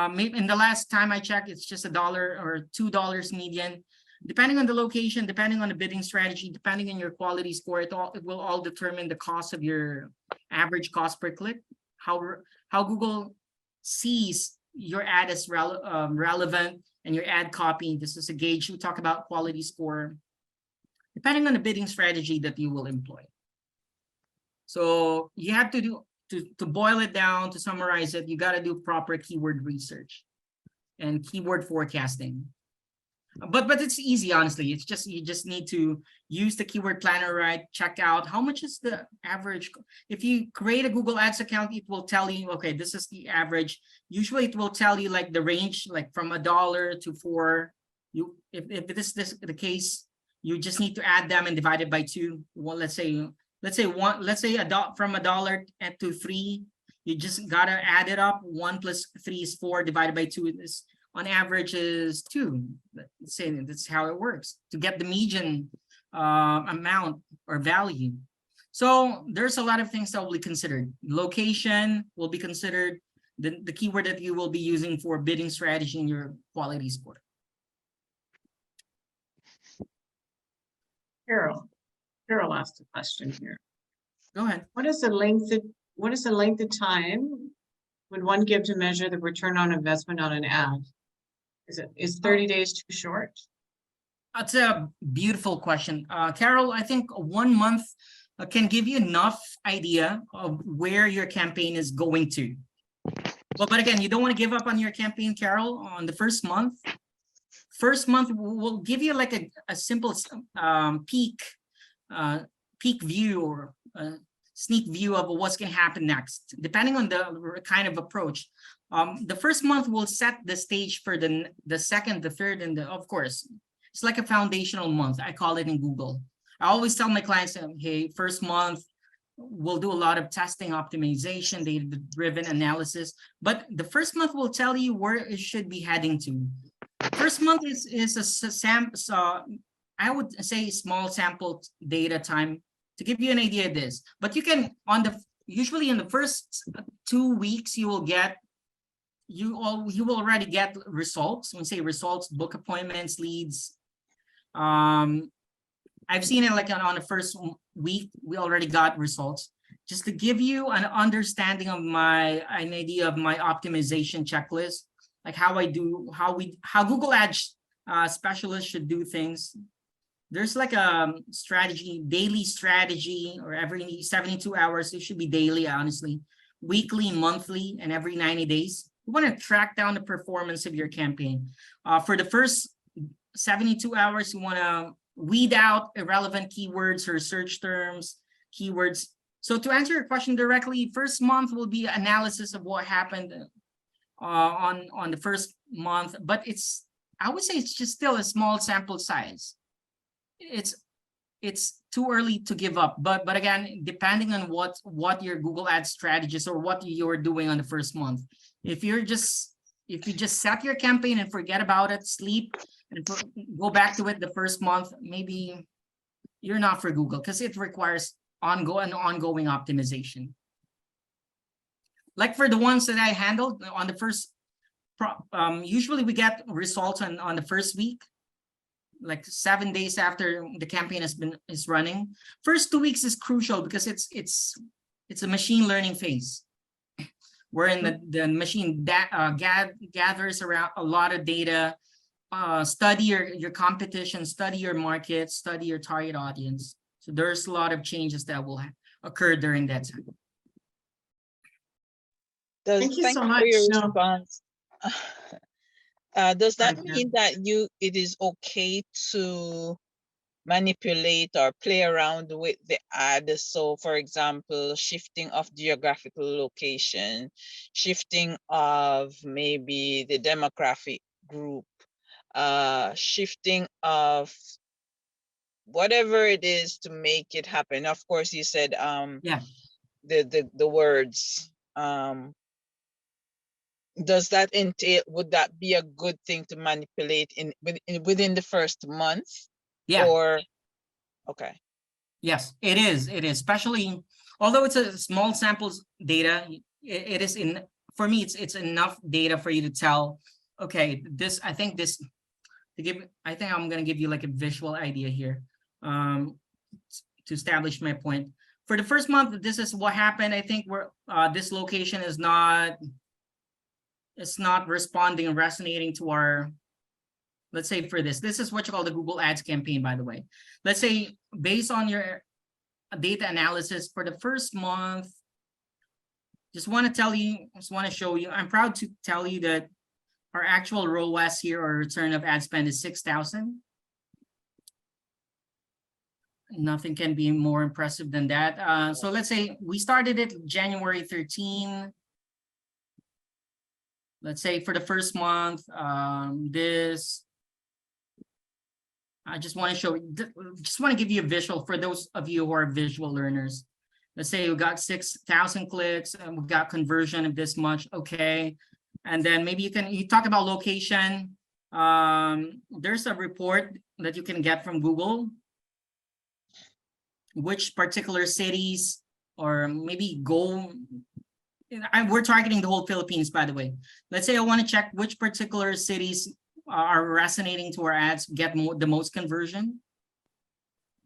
[SPEAKER 2] Maybe in the last time I checked, it's just $1 or $2 median. Depending on the location, depending on the bidding strategy, depending on your quality score, it will all determine the cost of your average cost per click. How Google sees your ad as relevant and your ad copy. This is a gauge. We talk about quality score, depending on the bidding strategy that you will employ. So you have to boil it down, to summarize it, you got to do proper keyword research and keyword forecasting. But it's easy, honestly. It's just, you just need to use the keyword planner, right? Check out how much is the average. If you create a Google Ads account, it will tell you, okay, this is the average. Usually it will tell you like the range, like from $1 to $4. If this is the case, you just need to add them and divide it by 2. Well, let's say from $1 to $3, you just gotta add it up. 1 plus 3 is 4, divided by 2 is on average is 2. Let's say that's how it works to get the median amount or value. So there's a lot of things that will be considered. Location will be considered, the keyword that you will be using for bidding strategy in your quality score.
[SPEAKER 1] Carol asked a question here.
[SPEAKER 2] Go ahead.
[SPEAKER 1] What is the length of time would one give to measure the return on investment on an ad? Is 30 days too short?
[SPEAKER 2] That's a beautiful question. Carol, I think 1 month can give you enough idea of where your campaign is going to. But again, you don't want to give up on your campaign, Carol, on the first month. First month will give you like a simple peek view or sneak view of what's going to happen next, depending on the kind of approach. The first month will set the stage for the second, the third, and of course, it's like a foundational month. I call it in Google. I always tell my clients, hey, first month, we'll do a lot of testing, optimization, data-driven analysis, but the first month will tell you where it should be heading to. First month is I would say small sample data time to give you an idea of this, but you can usually in the first 2 weeks, you will already get results. When we say results, book appointments, leads. I've seen it like on the first week, we already got results. Just to give you an understanding of an idea of my optimization checklist, like how Google Ads specialists should do things. There's like a daily strategy, or every 72 hours. It should be daily, honestly, weekly, monthly, and every 90 days. You want to track down the performance of your campaign. For the first 72 hours, you want to weed out irrelevant keywords or search terms, keywords. So to answer your question directly, first month will be analysis of what happened on the first month, but I would say it's just still a small sample size. It's too early to give up, but again, depending on what your Google Ads strategy is or what you're doing on the first month. If you just set your campaign and forget about it, sleep, and go back to it the first month, maybe you're not for Google, because it requires ongoing optimization. Like for the ones that I handled on the first, usually we get results on the first week, like 7 days after the campaign is running. First 2 weeks is crucial because it's a machine learning phase, wherein the machine gathers around a lot of data, study your competition, study your market, study your target audience. So there's a lot of changes that will occur during that time.
[SPEAKER 1] Thank you so much.
[SPEAKER 5] For your response. Does that mean that it is okay to manipulate or play around with the ad? So for example, shifting of geographical location, shifting of maybe the demographic group, shifting of whatever it is to make it happen. Of course, you said the words. Does that entail, would that be a good thing to manipulate within the first month?
[SPEAKER 2] Yeah.
[SPEAKER 5] Or okay.
[SPEAKER 2] Yes, it is. It is, especially although it's a small samples data, it is for me, it's enough data for you to tell, okay, I think I'm gonna give you like a visual idea here to establish my point. For the first month, this is what happened. I think this location is not responding and resonating to our, let's say for this is what you call the Google Ads campaign, by the way. Let's say based on your data analysis for the first month, just want to show you, I'm proud to tell you that our actual ROAS here, or return of ad spend, is 6,000. Nothing can be more impressive than that. So let's say we started it January 13. Let's say for the first month, I just want to give you a visual for those of you who are visual learners. Let's say we got 6,000 clicks and we got conversion of this much. Okay. And then maybe you talk about location. There's a report that you can get from Google, which particular cities, or maybe we're targeting the whole Philippines, by the way. Let's say I want to check which particular cities are resonating to our ads, get the most conversion.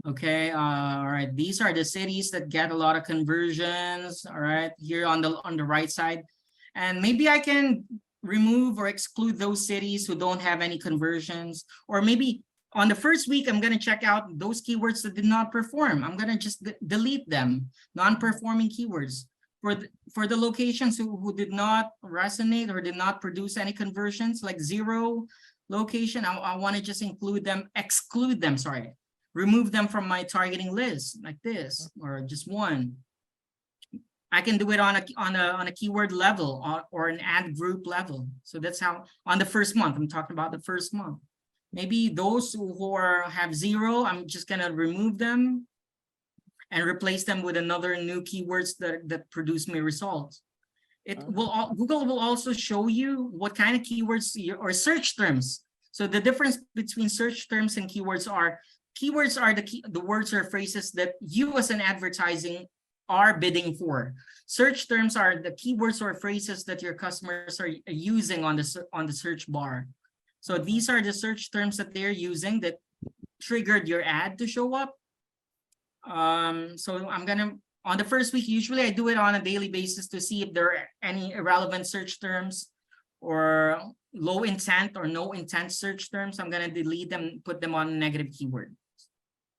[SPEAKER 2] Okay, all right. These are the cities that get a lot of conversions. All right, here on the right side, and maybe I can remove or exclude those cities who don't have any conversions, or maybe on the first week, I'm going to check out those keywords that did not perform. I'm going to just delete them, non-performing keywords. For the locations who did not resonate or did not produce any conversions, like 0 location, I want to just exclude them, sorry. Remove them from my targeting list like this, or just 1. I can do it on a keyword level or an ad group level. So that's how, on the first month, I'm talking about the first month. Maybe those who have 0, I'm just gonna remove them and replace them with another new keywords that produce me results. Google will also show you what kind of keywords or search terms. So the difference between search terms and keywords are the words or phrases that you as an advertising are bidding for. Search terms are the keywords or phrases that your customers are using on the search bar. So these are the search terms that they're using that triggered your ad to show up. So I'm gonna, on the first week, usually I do it on a daily basis to see if there are any irrelevant search terms or low intent or no intent search terms. I'm gonna delete them, put them on negative keyword.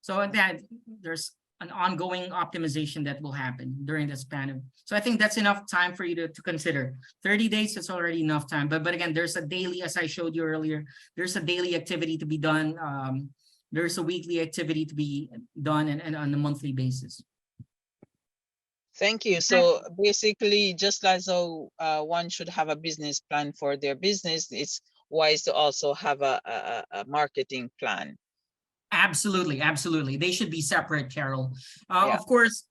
[SPEAKER 2] So that there's an ongoing optimization that will happen during the span of, so I think that's enough time for you to consider. 30 days is already enough time, but again, there's a daily, as I showed you earlier, there's a daily activity to be done. There's a weekly activity to be done and on a monthly basis.
[SPEAKER 5] Thank you. So basically, just as though one should have a business plan for their business, it's wise to also have a marketing plan.
[SPEAKER 2] Absolutely, absolutely. They should be separate, Carol.
[SPEAKER 5] Yeah.
[SPEAKER 2] Of course,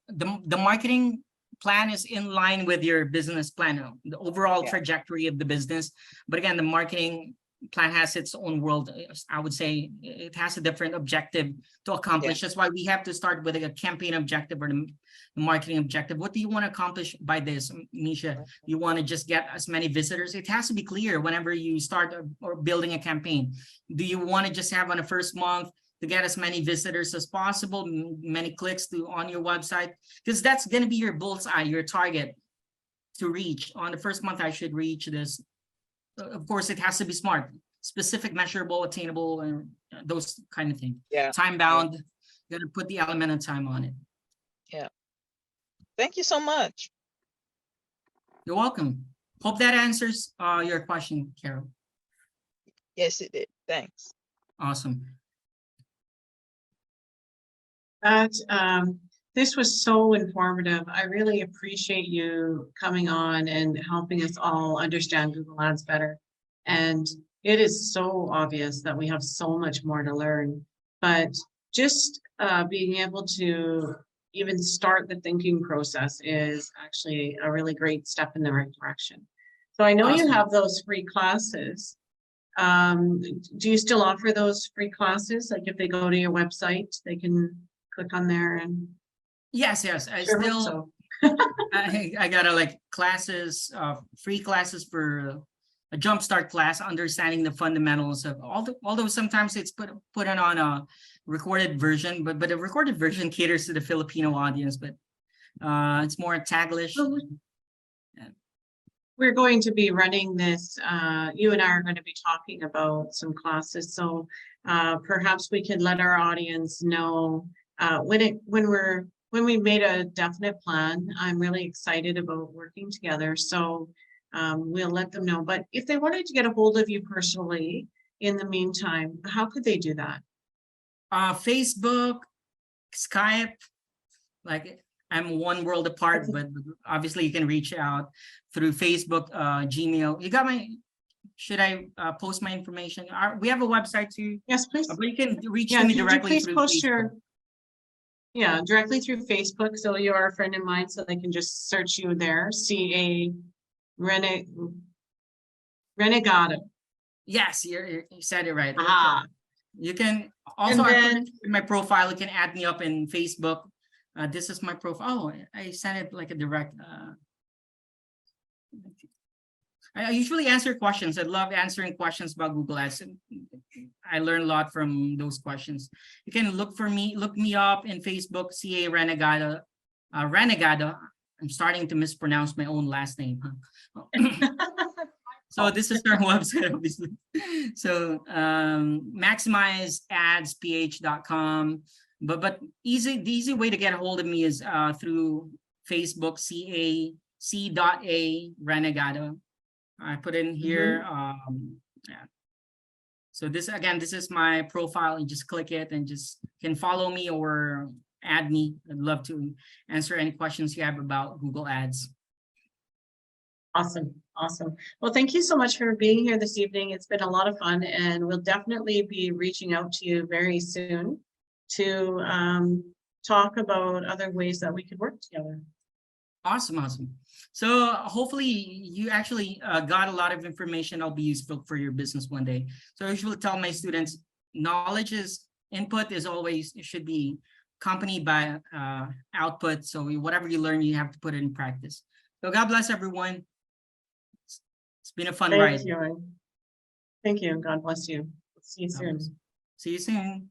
[SPEAKER 2] the marketing plan is in line with your business plan, the overall trajectory of the business. But again, the marketing plan has its own world. I would say it has a different objective to accomplish. That's why we have to start with a campaign objective or the marketing objective. What do you want to accomplish by this, Misha? You want to just get as many visitors? It has to be clear whenever you start or building a campaign. Do you want to just have on the first month to get as many visitors as possible, many clicks on your website? Because that's going to be your bullseye, your target to reach. On the first month, I should reach this. Of course, it has to be smart, specific, measurable, attainable, and those kind of things.
[SPEAKER 5] Yeah.
[SPEAKER 2] Time bound. You got to put the element of time on it.
[SPEAKER 5] Yeah. Thank you so much.
[SPEAKER 2] You're welcome. Hope that answers your question, Carol.
[SPEAKER 5] Yes, it did. Thanks.
[SPEAKER 2] Awesome.
[SPEAKER 1] This was so informative. I really appreciate you coming on and helping us all understand Google Ads better. And it is so obvious that we have so much more to learn, but just being able to even start the thinking process is actually a really great step in the right direction. So I know you have those free classes. Do you still offer those free classes? Like if they go to your website, they can click on there and
[SPEAKER 2] Yes, I still I got classes, free classes for a jumpstart class, understanding the fundamentals of although sometimes it's put on a recorded version, but the recorded version caters to the Filipino audience, but it's more Taglish.
[SPEAKER 1] We're going to be running this, you and I are going to be talking about some classes, so perhaps we could let our audience know when we made a definite plan. I'm really excited about working together, so we'll let them know. But if they wanted to get a hold of you personally in the meantime, how could they do that?
[SPEAKER 2] Facebook, Skype, like I'm one world apart, but obviously you can reach out through Facebook, Gmail. You got should I post my information? We have a website too.
[SPEAKER 1] Yes, please.
[SPEAKER 2] But you can reach me directly through Facebook.
[SPEAKER 1] Directly through Facebook. So you are a friend of mine, so they can just search you there. CA Renegado.
[SPEAKER 2] Yes, you said it right.
[SPEAKER 1] Ah.
[SPEAKER 2] You can also in my profile. You can add me up in Facebook. This is my profile. Oh, I sent it like a direct. I usually answer questions. I love answering questions about Google Ads. I learn a lot from those questions. You can look me up in Facebook, CA Renegado. Renegado. I'm starting to mispronounce my own last name. So this is our website, obviously. So maximizeadsph.com. But the easy way to get a hold of me is through Facebook, C.A. Renegado. I put in here. Yeah. So this is my profile. You just click it and just can follow me or add me. I'd love to answer any questions you have about Google Ads.
[SPEAKER 1] Awesome. Awesome. Well, thank you so much for being here this evening. It's been a lot of fun, and we'll definitely be reaching out to you very soon to talk about other ways that we could work together.
[SPEAKER 2] Awesome. So hopefully you actually got a lot of information that'll be useful for your business one day. So I usually tell my students, input is always, it should be accompanied by output. So whatever you learn, you have to put it in practice. So God bless everyone. It's been a fun ride.
[SPEAKER 1] Thank you. God bless you. See you soon.
[SPEAKER 2] See you soon.